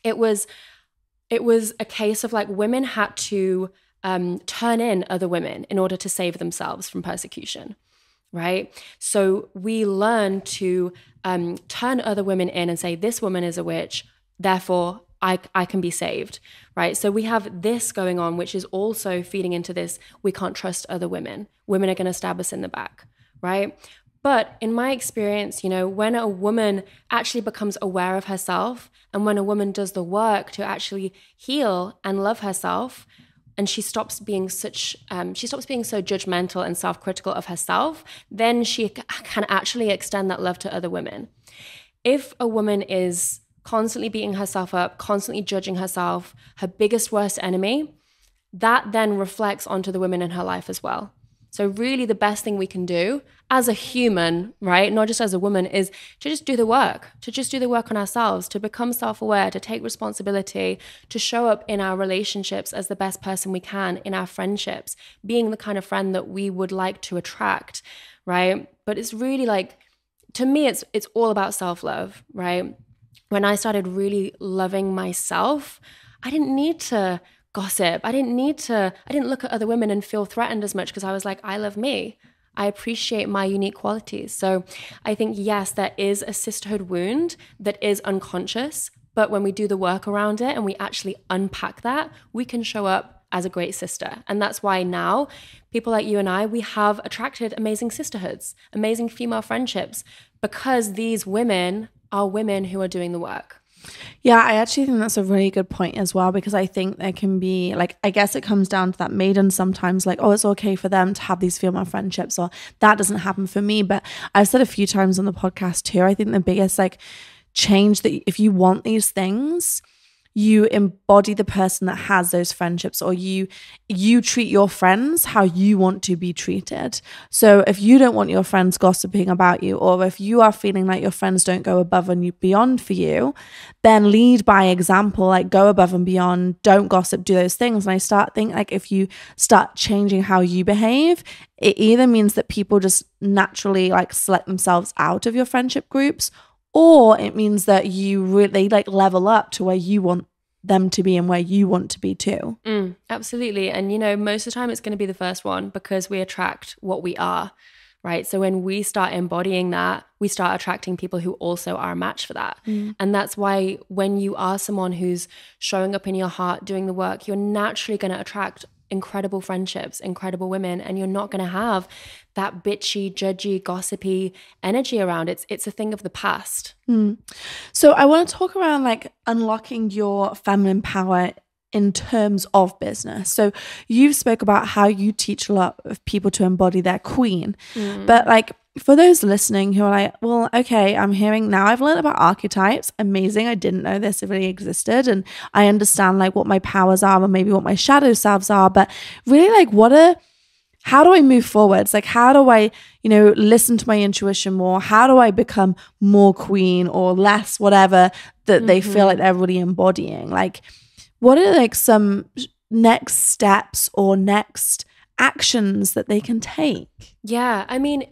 it was a case of like women had to turn in other women in order to save themselves from persecution, right? So we learn to turn other women in and say, this woman is a witch, therefore I can be saved, right? So we have this going on, which is also feeding into this, we can't trust other women. Women are going to stab us in the back, right? But in my experience, when a woman actually becomes aware of herself, and when a woman does the work to actually heal and love herself, and she stops being so judgmental and self-critical of herself, then she can actually extend that love to other women. If a woman is constantly beating herself up, constantly judging herself, her biggest, worst enemy, that then reflects onto the women in her life as well. So really the best thing we can do as a human, right, not just as a woman, is to just do the work, on ourselves, to become self-aware, to take responsibility, to show up in our relationships as the best person we can, in our friendships, being the kind of friend that we would like to attract, right? But it's really like, to me, it's all about self-love, right? When I started really loving myself, I didn't need to gossip. I didn't look at other women and feel threatened as much, because I was like, I love me. I appreciate my unique qualities. So I think, yes, there is a sisterhood wound that is unconscious, but when we do the work around it and we actually unpack that, we can show up as a great sister. And that's why now people like you and I, we have attracted amazing sisterhoods, amazing female friendships, because these women are women who are doing the work. Yeah, I actually think that's a really good point as well, because I think there can be, like, I guess it comes down to that maiden sometimes, like, oh, it's okay for them to have these female friendships, or that doesn't happen for me. But I've said a few times on the podcast too, I think the biggest like change, that if you want these things, you embody the person that has those friendships, or you treat your friends how you want to be treated. So if you don't want your friends gossiping about you, or if you are feeling like your friends don't go above and beyond for you, then lead by example, like go above and beyond, don't gossip, do those things. And I start thinking, like, if you start changing how you behave, it either means that people just naturally like select themselves out of your friendship groups, or it means that you really like level up to where you want them to be and where you want to be too. Absolutely. And, most of the time it's going to be the first one, because we attract what we are, right? So when we start embodying that, we start attracting people who also are a match for that. And that's why when you are someone who's showing up in your heart, doing the work, you're naturally going to attract incredible friendships, incredible women, and you're not going to have that bitchy, judgy, gossipy energy around. It's a thing of the past. So I want to talk around like unlocking your feminine power in terms of business. So you've spoke about how you teach a lot of people to embody their queen, but like for those listening who are like, well, okay, I'm hearing now, I've learned about archetypes. Amazing. I didn't know this really existed. And I understand like what my powers are, or maybe what my shadow selves are, but really like how do I move forwards? Like, how do I, listen to my intuition more? How do I become more queen or less, whatever that they feel like they're really embodying? Like, what are like some next steps or next actions that they can take? Yeah. I mean,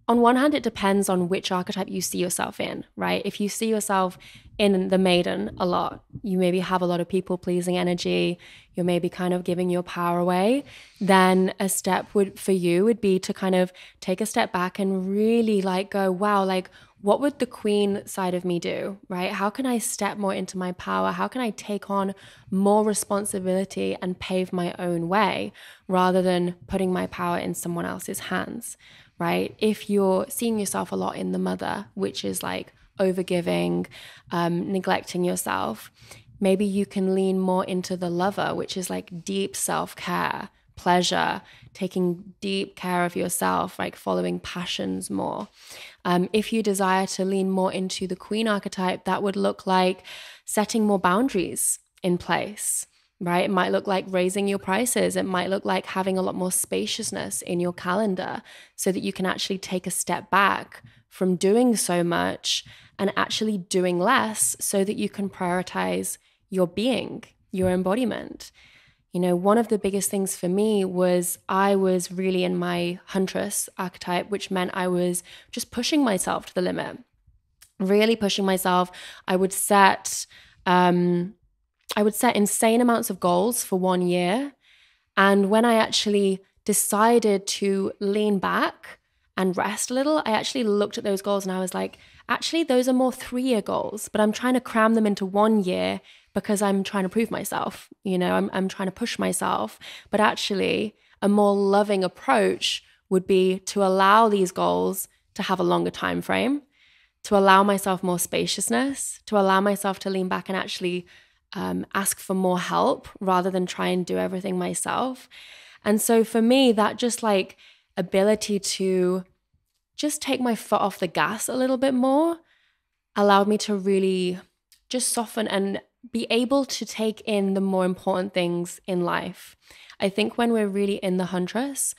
on one hand, it depends on which archetype you see yourself in, right? If you see yourself in the maiden a lot, you maybe have a lot of people-pleasing energy, you're maybe kind of giving your power away, then a step for you would be to kind of take a step back and really like go, wow, like what would the queen side of me do, right? How can I step more into my power? How can I take on more responsibility and pave my own way rather than putting my power in someone else's hands? Right? If you're seeing yourself a lot in the mother, which is like overgiving, neglecting yourself, maybe you can lean more into the lover, which is like deep self-care, pleasure, taking deep care of yourself, like following passions more. If you desire to lean more into the queen archetype, that would look like setting more boundaries in place. Right? It might look like raising your prices. It might look like having a lot more spaciousness in your calendar so that you can actually take a step back from doing so much and actually doing less so that you can prioritize your being, your embodiment. One of the biggest things for me was I was really in my huntress archetype, which meant I was just pushing myself to the limit, really pushing myself. I would set I would set insane amounts of goals for 1 year. And when I actually decided to lean back and rest a little, I actually looked at those goals and I was like, actually, those are more 3-year goals, but I'm trying to cram them into 1 year because I'm trying to prove myself. You know, I'm trying to push myself. But actually, a more loving approach would be to allow these goals to have a longer time frame, to allow myself more spaciousness, to allow myself to lean back and actually ask for more help rather than try and do everything myself. And so for me, that just like ability to just take my foot off the gas a little bit more allowed me to really just soften and be able to take in the more important things in life. I think when we're really in the huntress,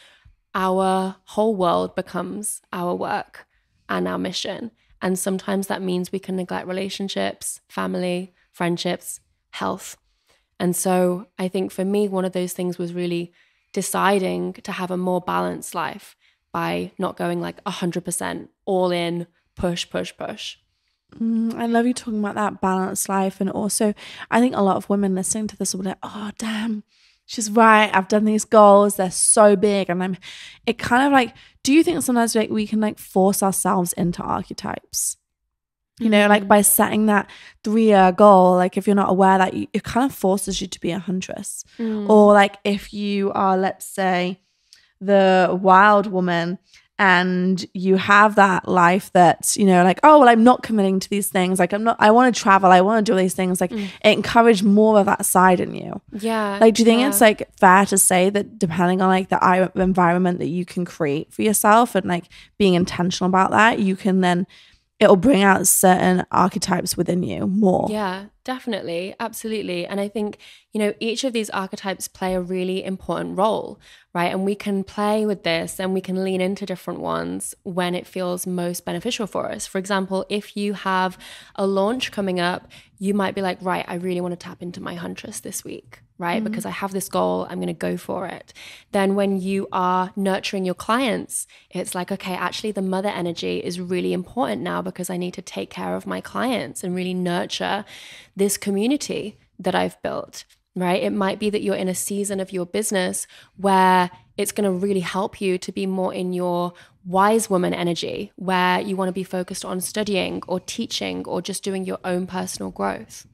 our whole world becomes our work and our mission. And sometimes that means we can neglect relationships, family, friendships, health. And so I think for me, one of those things was really deciding to have a more balanced life by not going like 100% all in, push. I love you talking about that balanced life. And also, I think a lot of women listening to this will be like, oh, damn, she's right. I've done these goals. They're so big. And it kind of like, do you think sometimes like we can like force ourselves into archetypes? You know, like by setting that 3-year goal, like if you're not aware that it kind of forces you to be a huntress. Or like if you are, let's say, the wild woman and you have that life that's, you know, like, oh, well, I'm not committing to these things. Like I want to travel. I want to do all these things. Like it encouraged more of that side in you. Yeah. Like, do you think it's like fair to say that depending on like the environment that you can create for yourself and like being intentional about that, you can then, it'll bring out certain archetypes within you more. Yeah, definitely. Absolutely. And I think, you know, each of these archetypes play a really important role, right? And we can play with this and we can lean into different ones when it feels most beneficial for us. For example, if you have a launch coming up, you might be like, right, I really want to tap into my huntress this week, right? Because I have this goal, I'm going to go for it. Then when you are nurturing your clients, it's like, okay, actually the mother energy is really important now because I need to take care of my clients and really nurture this community that I've built, right? It might be that you're in a season of your business where it's going to really help you to be more in your wise woman energy, where you want to be focused on studying or teaching or just doing your own personal growth.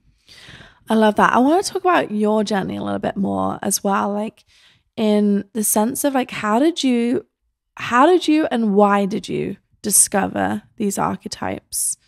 I love that. I want to talk about your journey a little bit more as well, like in the sense of like, how did you and why did you discover these archetypes?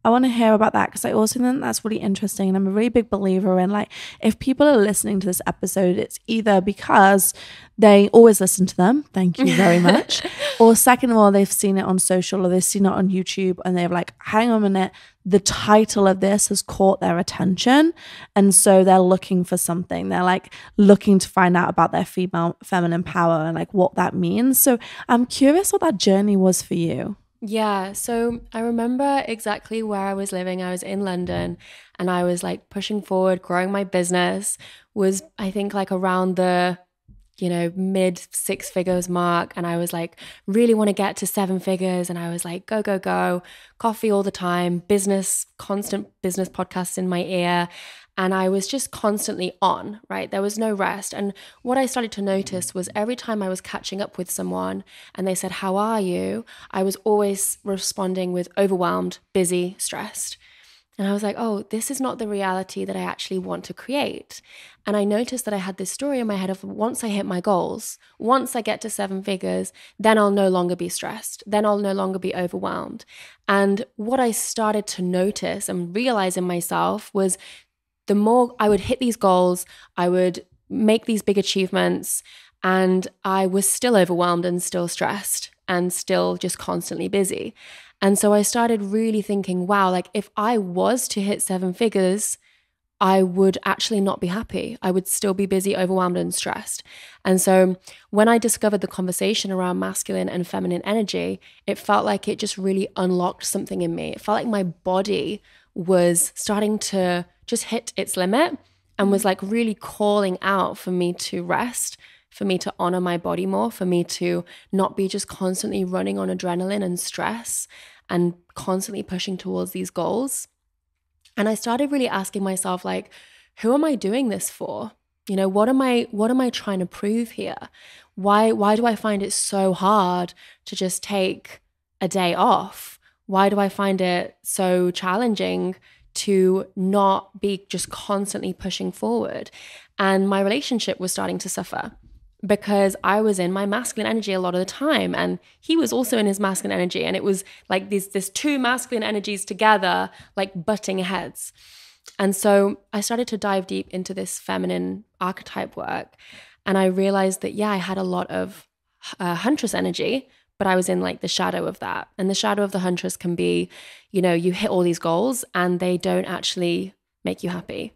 I want to hear about that because I also think that's really interesting. And I'm a really big believer in like, if people are listening to this episode, it's either because they always listen to them, thank you very much, or second of all, they've seen it on social or they've seen it on YouTube and they're like, hang on a minute, the title of this has caught their attention. And so they're looking for something. They're like looking to find out about their feminine power and like what that means. So I'm curious what that journey was for you. Yeah, so I remember exactly where I was living. I was in London and I was like pushing forward, growing my business, was I think like around the, you know, mid 6 figures mark. And I was like, really want to get to 7 figures. And I was like, go, coffee all the time, constant business podcasts in my ear. And I was just constantly on, right? There was no rest. And what I started to notice was every time I was catching up with someone and they said, how are you? I was always responding with overwhelmed, busy, stressed. And I was like, oh, this is not the reality that I actually want to create. And I noticed that I had this story in my head of once I hit my goals, once I get to 7 figures, then I'll no longer be stressed. Then I'll no longer be overwhelmed. And what I started to notice and realize in myself was the more I would hit these goals, I would make these big achievements, and I was still overwhelmed and still stressed and still just constantly busy. And so I started really thinking, wow, like if I was to hit 7 figures, I would actually not be happy. I would still be busy, overwhelmed, and stressed. And so when I discovered the conversation around masculine and feminine energy, it felt like it just really unlocked something in me. It felt like my body was starting to just hit its limit and was like really calling out for me to rest, for me to honor my body more, for me to not be just constantly running on adrenaline and stress and constantly pushing towards these goals. And I started really asking myself, like, who am I doing this for? You know, what am I trying to prove here? Why do I find it so hard to just take a day off? Why do I find it so challenging to not be just constantly pushing forward? And my relationship was starting to suffer because I was in my masculine energy a lot of the time, and he was also in his masculine energy. And it was like these two masculine energies together, like butting heads. And so I started to dive deep into this feminine archetype work. And I realized that, yeah, I had a lot of huntress energy, but I was in like the shadow of that. And the shadow of the huntress can be, you know, you hit all these goals and they don't actually make you happy.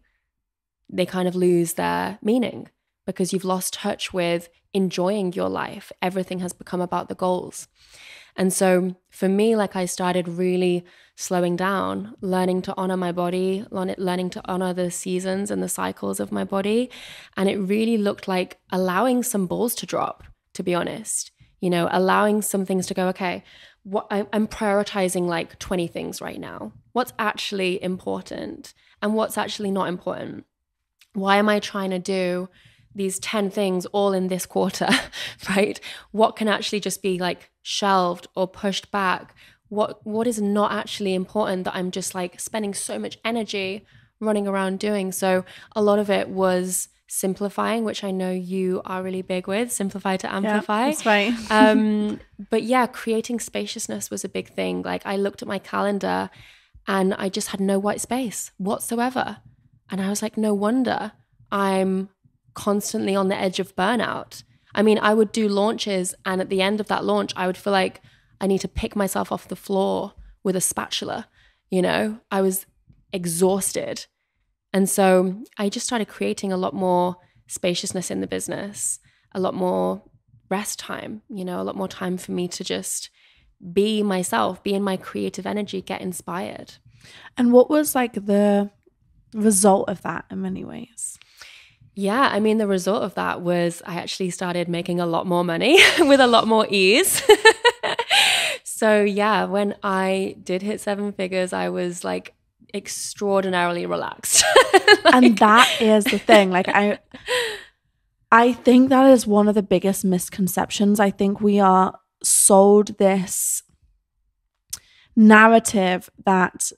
They kind of lose their meaning because you've lost touch with enjoying your life. Everything has become about the goals. And so for me, like, I started really slowing down, learning to honor my body, learning to honor the seasons and the cycles of my body. And it really looked like allowing some balls to drop, to be honest, you know, allowing some things to go, okay, I'm prioritizing like 20 things right now. What's actually important and what's actually not important? Why am I trying to do these 10 things all in this quarter, right? What can actually just be like shelved or pushed back? What is not actually important that I'm just like spending so much energy running around doing? So a lot of it was simplifying, which I know you are really big with, simplify to amplify. Yeah, that's right. But yeah, creating spaciousness was a big thing. Like, I looked at my calendar and I just had no white space whatsoever. And I was like, no wonder I'm constantly on the edge of burnout. I mean, I would do launches, and at the end of that launch, I would feel like I need to pick myself off the floor with a spatula. You know, I was exhausted. And so I just started creating a lot more spaciousness in the business, a lot more rest time, you know, a lot more time for me to just be myself, be in my creative energy, get inspired. And what was like the result of that in many ways? Yeah, I mean, the result of that was I actually started making a lot more money with a lot more ease. So yeah, when I did hit 7 figures, I was like extraordinarily relaxed. And that is the thing. Like, I think that is one of the biggest misconceptions. I think we are sold this narrative that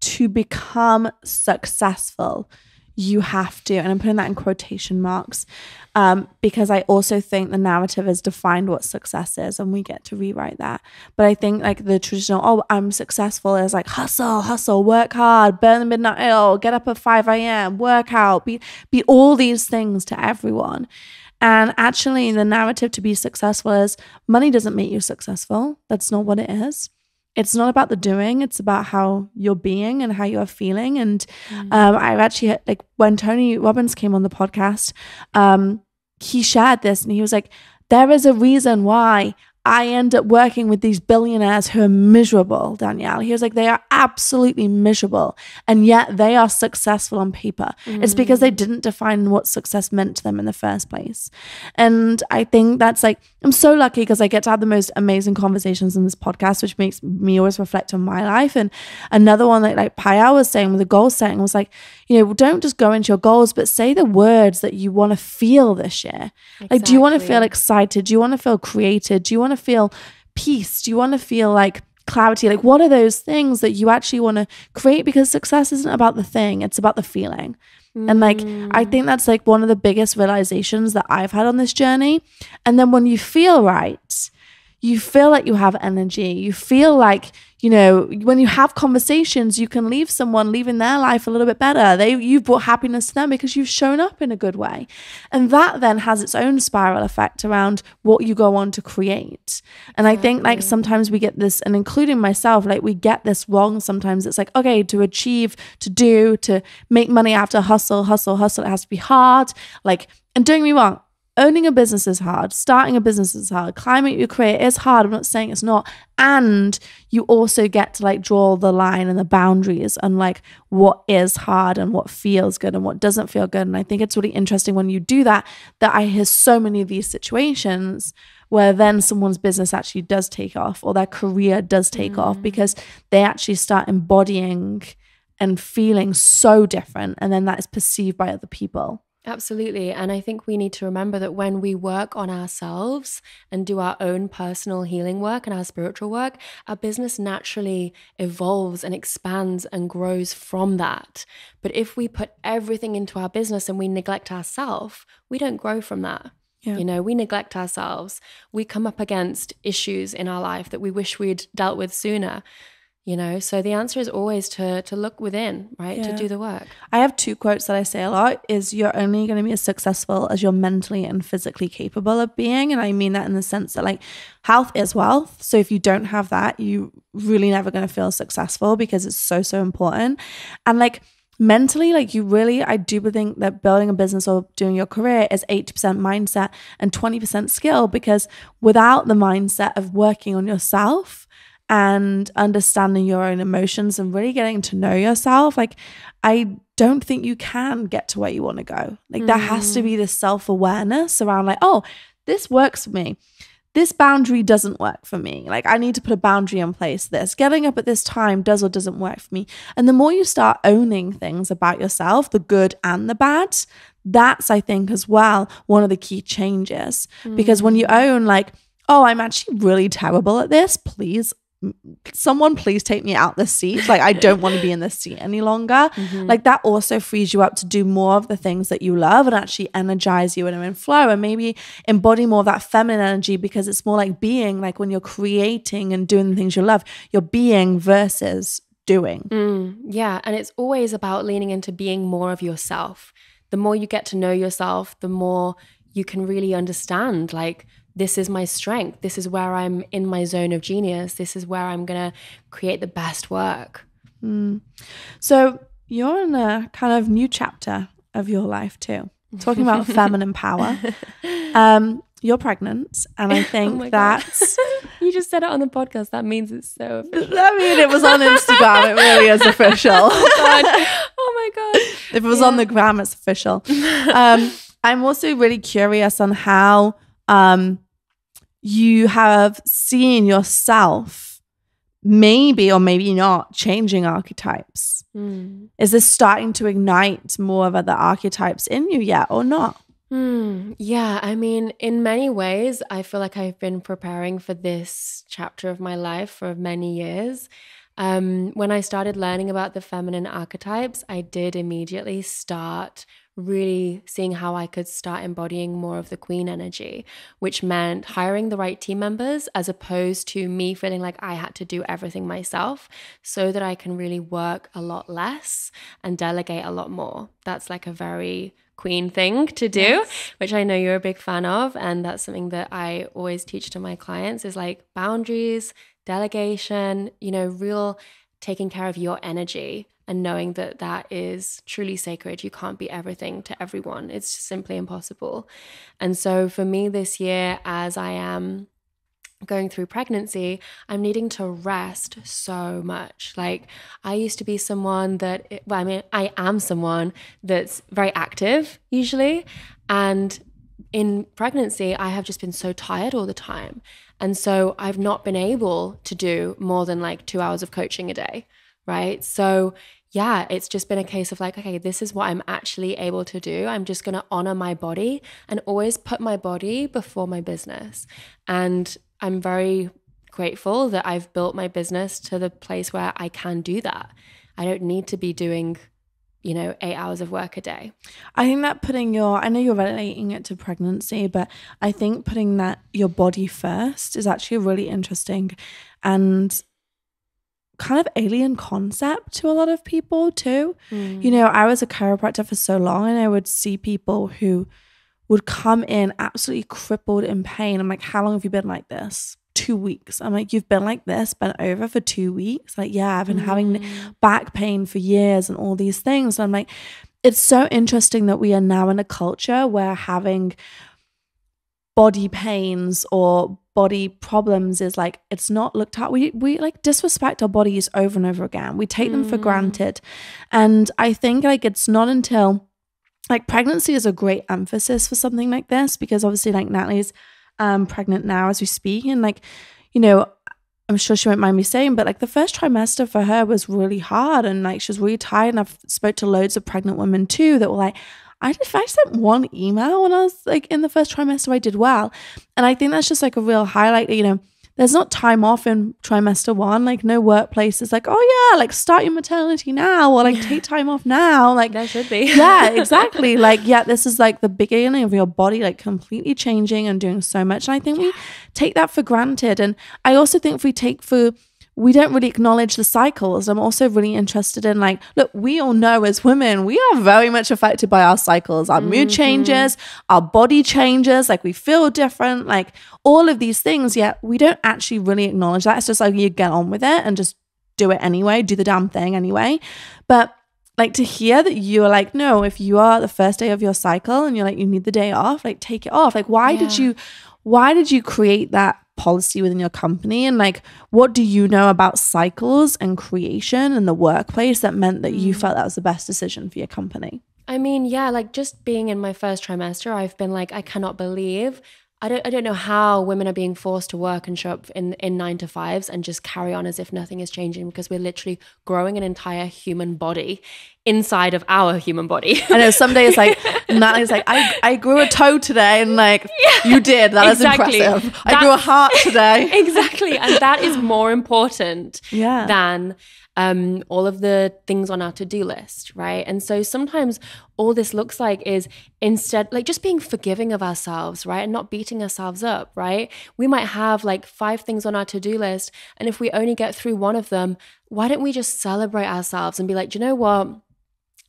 to become successful, you have to, and I'm putting that in quotation marks, because I also think the narrative has defined what success is, and we get to rewrite that. But I think like the traditional, oh, I'm successful is like hustle, work hard, burn the midnight oil, get up at 5 a.m., work out, be all these things to everyone. And actually the narrative to be successful is money doesn't make you successful. That's not what it is. It's not about the doing. It's about how you're being and how you're feeling. And I've actually, like, when Tony Robbins came on the podcast, he shared this and he was like, there is a reason why I end up working with these billionaires who are miserable, Danielle. He was like, they are absolutely miserable, and yet they are successful on paper. It's because they didn't define what success meant to them in the first place. And I think that's like, I'm so lucky because I get to have the most amazing conversations in this podcast, which makes me always reflect on my life. And another one that like Payal was saying with the goal setting was like, you know, don't just go into your goals, but say the words that you want to feel this year. Exactly. Like, do you want to feel excited? Do you want to feel created? Do you want to feel peace? Do you want to feel like clarity? Like, what are those things that you actually want to create? Because success isn't about the thing, it's about the feeling. And like, I think that's like one of the biggest realizations that I've had on this journey. And then when you feel right, you feel like you have energy. You feel like, you know, when you have conversations, you can leave someone leaving their life a little bit better. You've brought happiness to them because you've shown up in a good way. And that then has its own spiral effect around what you go on to create. And I think like sometimes we get this, and including myself, like we get this wrong sometimes. It's like, okay, to achieve, to make money, I have to hustle. It has to be hard. Like, and don't get me wrong, owning a business is hard. Starting a business is hard. Climbing your career is hard. I'm not saying it's not. And you also get to like draw the line and the boundaries on like what is hard and what feels good and what doesn't feel good. And I think it's really interesting when you do that I hear so many of these situations where then someone's business actually does take off or their career does take off because they actually start embodying and feeling so different. And then that is perceived by other people. Absolutely. And I think we need to remember that when we work on ourselves and do our own personal healing work and our spiritual work, our business naturally evolves and expands and grows from that. But if we put everything into our business and we neglect ourselves, we don't grow from that. Yeah. You know, we neglect ourselves. We come up against issues in our life that we wish we'd dealt with sooner. You know, so the answer is always to look within, right? Yeah. To do the work. I have 2 quotes that I say a lot is you're only going to be as successful as you're mentally and physically capable of being. And I mean that in the sense that like health is wealth. So if you don't have that, you really never going to feel successful because it's so, so important. And like mentally, like you really, I do think that building a business or doing your career is 80% mindset and 20% skill, because without the mindset of working on yourself and understanding your own emotions and really getting to know yourself, like I don't think you can get to where you want to go. Like there has to be this self-awareness around like, oh, this works for me. This boundary doesn't work for me. Like I need to put a boundary in place. This getting up at this time does or doesn't work for me. And the more you start owning things about yourself, the good and the bad, that's I think as well one of the key changes. Because when you own like, oh, I'm actually really terrible at this, someone please take me out this seat. Like I don't want to be in this seat any longer. Like that also frees you up to do more of the things that you love and actually energize you and are in flow, and maybe embody more of that feminine energy, because it's more like being, like when you're creating and doing the things you love, you're being versus doing. Yeah. And it's always about leaning into being more of yourself. The more you get to know yourself, the more you can really understand like, this is my strength. This is where I'm in my zone of genius. This is where I'm going to create the best work. So you're in a kind of new chapter of your life too, talking about feminine power. You're pregnant, and I think that's... You just said it on the podcast. That means it's so official. I mean, it was on Instagram. It really is official. Oh my God. If it was on the gram, it's official. I'm also really curious on how you have seen yourself maybe or maybe not changing archetypes. Is this starting to ignite more of other archetypes in you yet or not? Yeah, I mean, in many ways, I feel like I've been preparing for this chapter of my life for many years. When I started learning about the feminine archetypes, I did immediately start really seeing how I could start embodying more of the queen energy, which meant hiring the right team members as opposed to me feeling like I had to do everything myself, so that I can really work a lot less and delegate a lot more. That's like a very queen thing to do, yes, which I know you're a big fan of. And that's something that I always teach to my clients is like boundaries, delegation, you know, real taking care of your energy and knowing that that is truly sacred. You can't be everything to everyone. It's just simply impossible. And so for me this year, as I am going through pregnancy, I'm needing to rest so much. Like I used to be someone that, I am someone that's very active usually. And in pregnancy, I have just been so tired all the time. And so I've not been able to do more than like 2 hours of coaching a day, right? So yeah, it's just been a case of like, okay, this is what I'm actually able to do. I'm just going to honor my body and always put my body before my business. And I'm very grateful that I've built my business to the place where I can do that. I don't need to be doing, 8 hours of work a day. I think that I know you're relating it to pregnancy, but I think putting that your body first is actually really interesting and kind of alien concept to a lot of people too. I was a chiropractor for so long, and I would see people who would come in absolutely crippled in pain. I'm like, how long have you been like this? 2 weeks. I'm like, you've been like this, bent over for 2 weeks? Like, yeah, I've been having back pain for years and all these things. And I'm like, it's so interesting that we are now in a culture where having body pains or body problems is like, it's not looked at. We like disrespect our bodies over and over again. We take them for granted. And I think like it's not until like pregnancy is a great emphasis for something like this, because obviously like Natalie's pregnant now as we speak, and like, I'm sure she won't mind me saying, but like the first trimester for her was really hard, and like she was really tired. And I've spoke to loads of pregnant women too that were like, if I sent one email when I was like in the first trimester, I did well. And I think that's just like a real highlight that, there's not time off in trimester 1. Like no workplace is like, oh yeah, like start your maternity now, or like take time off now. Like there should be. Yeah, exactly. Like, yeah, this is like the beginning of your body like completely changing and doing so much. And I think we take that for granted. And I also think we don't really acknowledge the cycles. I'm also really interested in like, look, we all know as women, we are very much affected by our cycles. Our mood changes, our body changes, like we feel different, like all of these things, yet we don't actually really acknowledge that. It's just like you get on with it and just do it anyway, do the damn thing anyway. But like to hear that you are like, no, if you are the first day of your cycle and you're like, you need the day off, like take it off. Like why did you create that policy within your company? And like what do you know about cycles and creation in the workplace that meant that you felt that was the best decision for your company? I mean, yeah, like just being in my first trimester, I've been like, I cannot believe I don't know how women are being forced to work and show up in 9 to 5s and just carry on as if nothing is changing, because we're literally growing an entire human body inside of our human body. I know some days like Natalie's like, I grew a toe today, and like you did. That is impressive. I grew a heart today. Exactly. And that is more important than all of the things on our to-do list, right? And so sometimes all this looks like is instead like just being forgiving of ourselves, right? And not beating ourselves up, right? We might have like 5 things on our to-do list, and if we only get through one of them, why don't we just celebrate ourselves and be like, do you know what?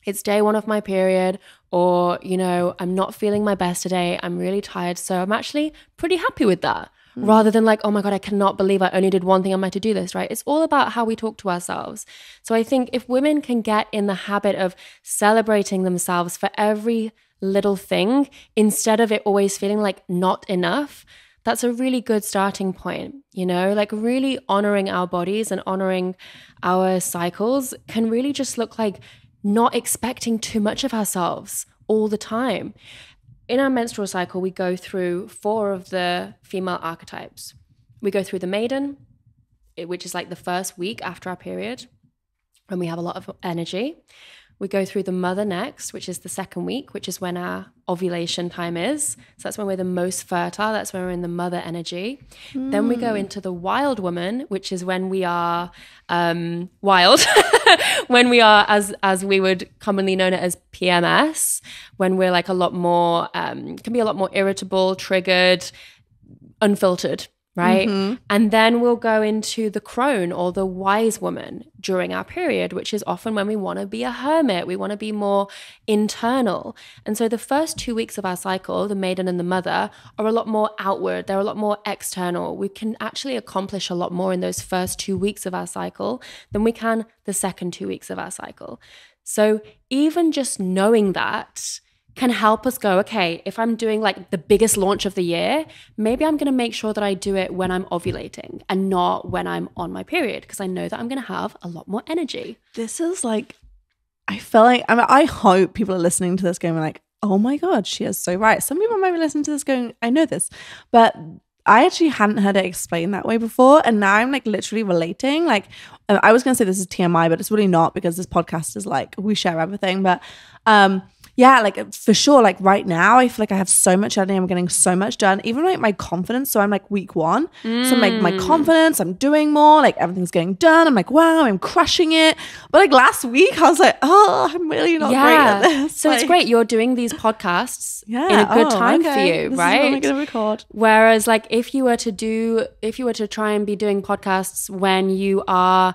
It's day 1 of my period, or, I'm not feeling my best today. I'm really tired. So I'm actually pretty happy with that. Rather than like, oh my God, I cannot believe I only did one thing on my to-do list, right? It's all about how we talk to ourselves. So I think if women can get in the habit of celebrating themselves for every little thing, instead of it always feeling like not enough, that's a really good starting point, like really honoring our bodies and honoring our cycles can really just look like not expecting too much of ourselves all the time. In our menstrual cycle, we go through 4 of the female archetypes. We go through the maiden, which is like the first week after our period, when we have a lot of energy. We go through the mother next, which is the second week, which is when our ovulation time is. So that's when we're the most fertile. That's when we're in the mother energy. Then we go into the wild woman, which is when we are wild, when we are, as we would commonly know it as PMS, when we're like a lot more, can be a lot more irritable, triggered, unfiltered. Right? And then we'll go into the crone or the wise woman during our period, which is often when we want to be a hermit. We want to be more internal. And so the first 2 weeks of our cycle, the maiden and the mother, are a lot more outward. They're a lot more external. We can actually accomplish a lot more in those first 2 weeks of our cycle than we can the second 2 weeks of our cycle. So even just knowing that can help us go, okay, if I'm doing like the biggest launch of the year, maybe I'm going to make sure that I do it when I'm ovulating and not when I'm on my period, because I know that I'm going to have a lot more energy. This is like, I feel like, I hope people are listening to this going like, oh my God, she is so right. Some people might be listening to this going, I know this, but I actually hadn't heard it explained that way before. And now I'm like literally relating. Like, I was going to say this is TMI, but it's really not, because this podcast is like, we share everything. But yeah, like for sure, like right now, I feel like I have so much energy. I'm getting so much done. Even like my confidence. So I'm like week 1. So I'm like my confidence, I'm doing more, like everything's getting done. I'm like, wow, I'm crushing it. But like last week, I was like, oh, I'm really not great at this. So like, it's great. You're doing these podcasts in a good time for you, this right? Is when I'm going to record. Whereas like if you were to try and be doing podcasts when you are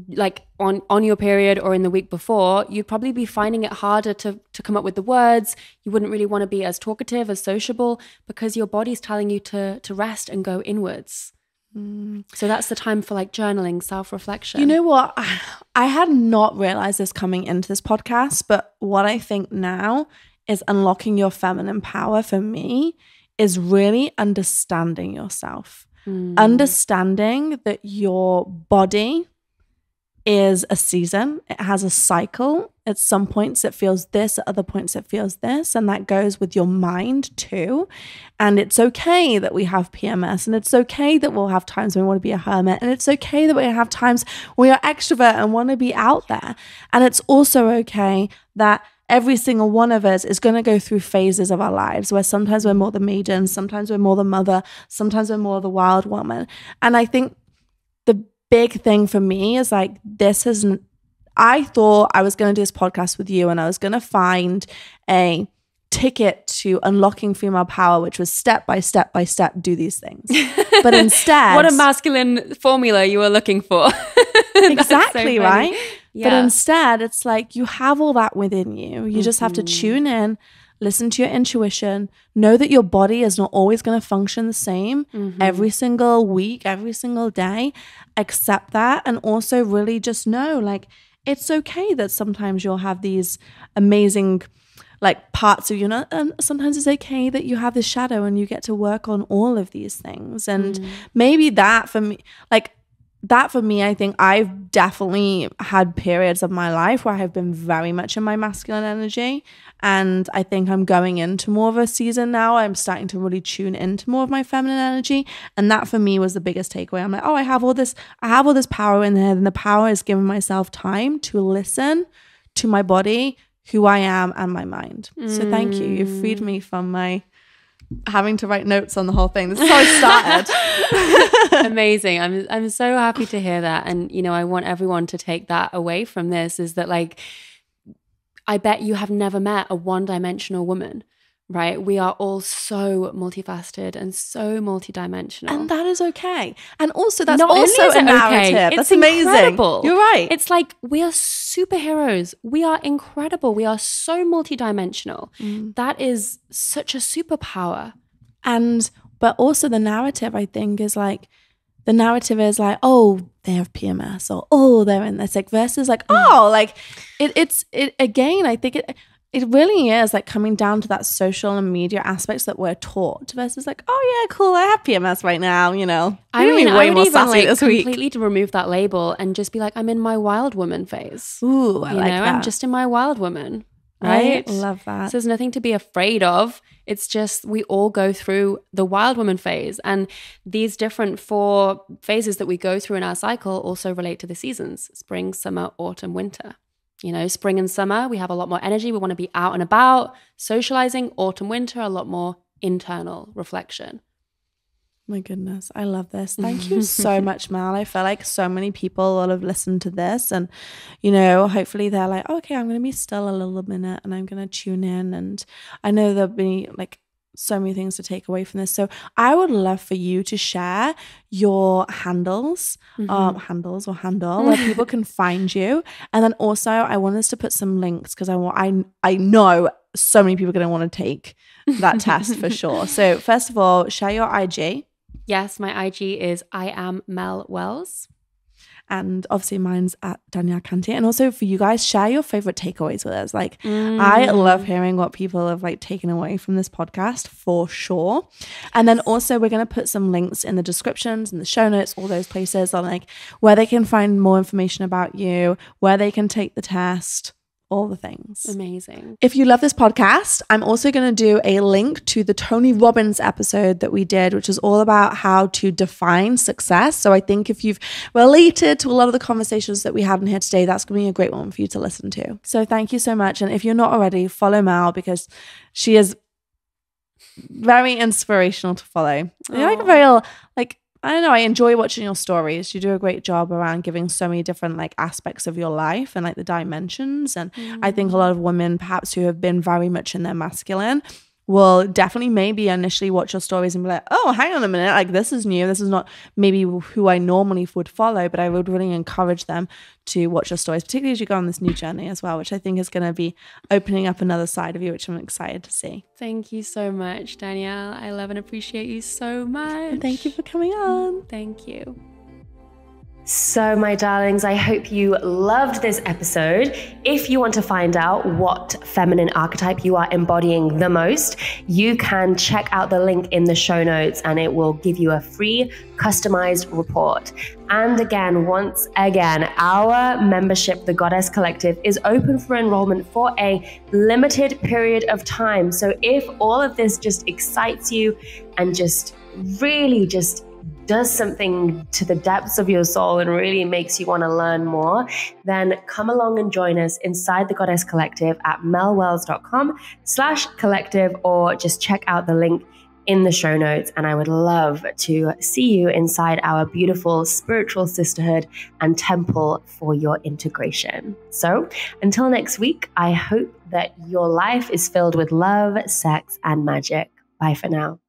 like on your period or in the week before, you'd probably be finding it harder to come up with the words. You wouldn't really want to be as talkative, as sociable, because your body's telling you to rest and go inwards. So that's the time for like journaling, self-reflection. You know what? I had not realized this coming into this podcast, but what I think now is unlocking your feminine power for me is really understanding yourself. Understanding that your body is a season. It has a cycle. At some points it feels this, at other points it feels this, and that goes with your mind too. And it's okay that we have PMS, and it's okay that we'll have times when we want to be a hermit, and it's okay that we have times when we are extrovert and want to be out there. And it's also okay that every single one of us is going to go through phases of our lives where sometimes we're more the maiden, sometimes we're more the mother, sometimes we're more the wild woman. And I think the big thing for me is like, I thought I was going to do this podcast with you and I was going to find a ticket to unlocking female power, which was step by step by step, do these things. But instead, what a masculine formula you were looking for. Exactly, so right? Yeah. But instead, it's like you have all that within you. You just have to tune in, listen to your intuition, know that your body is not always going to function the same every single week, every single day. Accept that, and also really just know, like, it's okay that sometimes you'll have these amazing like parts of you, and sometimes it's okay that you have this shadow and you get to work on all of these things. And maybe that for me, I think I've definitely had periods of my life where I have been very much in my masculine energy. And I think I'm going into more of a season now. I'm starting to really tune into more of my feminine energy. And that for me was the biggest takeaway. I'm like, oh, I have all this power in there. And the power is giving myself time to listen to my body, who I am, and my mind. So thank you. You've freed me from my having to write notes on the whole thing. This is how I started. Amazing. I'm so happy to hear that. And, you know, I want everyone to take that away from this, is that, like, I bet you have never met a one-dimensional woman, right? We are all so multifaceted and so multidimensional. And that is okay. And also that's Not also only is a it narrative. okay, That's it's amazing. incredible. You're right. It's like we are superheroes. We are incredible. We are so multidimensional. That is such a superpower. But also the narrative, I think, is like, the narrative is like, oh, they have PMS, or oh, they're in this, like, versus like, oh, like it's again, I think it really is like coming down to that social and media aspects that we're taught, versus like, oh yeah, cool, I have PMS right now, you know. I would even like this week. completely to remove that label and just be like, I'm in my wild woman phase. Ooh, I like that. I'm just in my wild woman. Right? I love that. So there's nothing to be afraid of. It's just we all go through the wild woman phase. And these different 4 phases that we go through in our cycle also relate to the seasons: spring, summer, autumn, winter. You know, spring and summer, we have a lot more energy. We want to be out and about, socializing. Autumn, winter, a lot more internal reflection. My goodness, I love this. Thank you so much, Mal. I feel like so many people will have listened to this, and, you know, hopefully they're like, oh, okay, I'm going to be still a little minute and I'm going to tune in. And I know there'll be like so many things to take away from this. So I would love for you to share your handles, handle where people can find you. And then also I want us to put some links, because I know so many people are going to want to take that test for sure. So first of all, share your IG. Yes, my IG is I am Mel Wells. And obviously mine's at Danielle Canty. And also for you guys, share your favorite takeaways with us. Like, I love hearing what people have like taken away from this podcast, for sure. And then also we're going to put some links in the descriptions and the show notes, all those places on like where they can find more information about you, where they can take the test, all the things. Amazing. If you love this podcast, I'm also going to do a link to the Tony Robbins episode that we did, which is all about how to define success. So I think if you've related to a lot of the conversations that we had in here today, that's going to be a great one for you to listen to. So thank you so much. And if you're not already, follow Mal, because she is very inspirational to follow. You're like a very, like, I don't know, I enjoy watching your stories. You do a great job around giving so many different like aspects of your life and like the dimensions. And I think a lot of women perhaps who have been very much in their masculine will definitely maybe initially watch your stories and be like, oh, hang on a minute, like this is new. This is not maybe who I normally would follow, but I would really encourage them to watch your stories, particularly as you go on this new journey as well, which I think is going to be opening up another side of you, which I'm excited to see. Thank you so much, Danielle. I love and appreciate you so much. And thank you for coming on. Thank you. So, my darlings, I hope you loved this episode. If you want to find out what feminine archetype you are embodying the most, you can check out the link in the show notes and it will give you a free customized report. And again, once again, our membership, the Goddess Collective, is open for enrollment for a limited period of time. So if all of this just excites you and just really just does something to the depths of your soul and really makes you want to learn more, then come along and join us inside the Goddess Collective at melwells.com/collective, or just check out the link in the show notes. And I would love to see you inside our beautiful spiritual sisterhood and temple for your integration. So until next week, I hope that your life is filled with love, sex, and magic. Bye for now.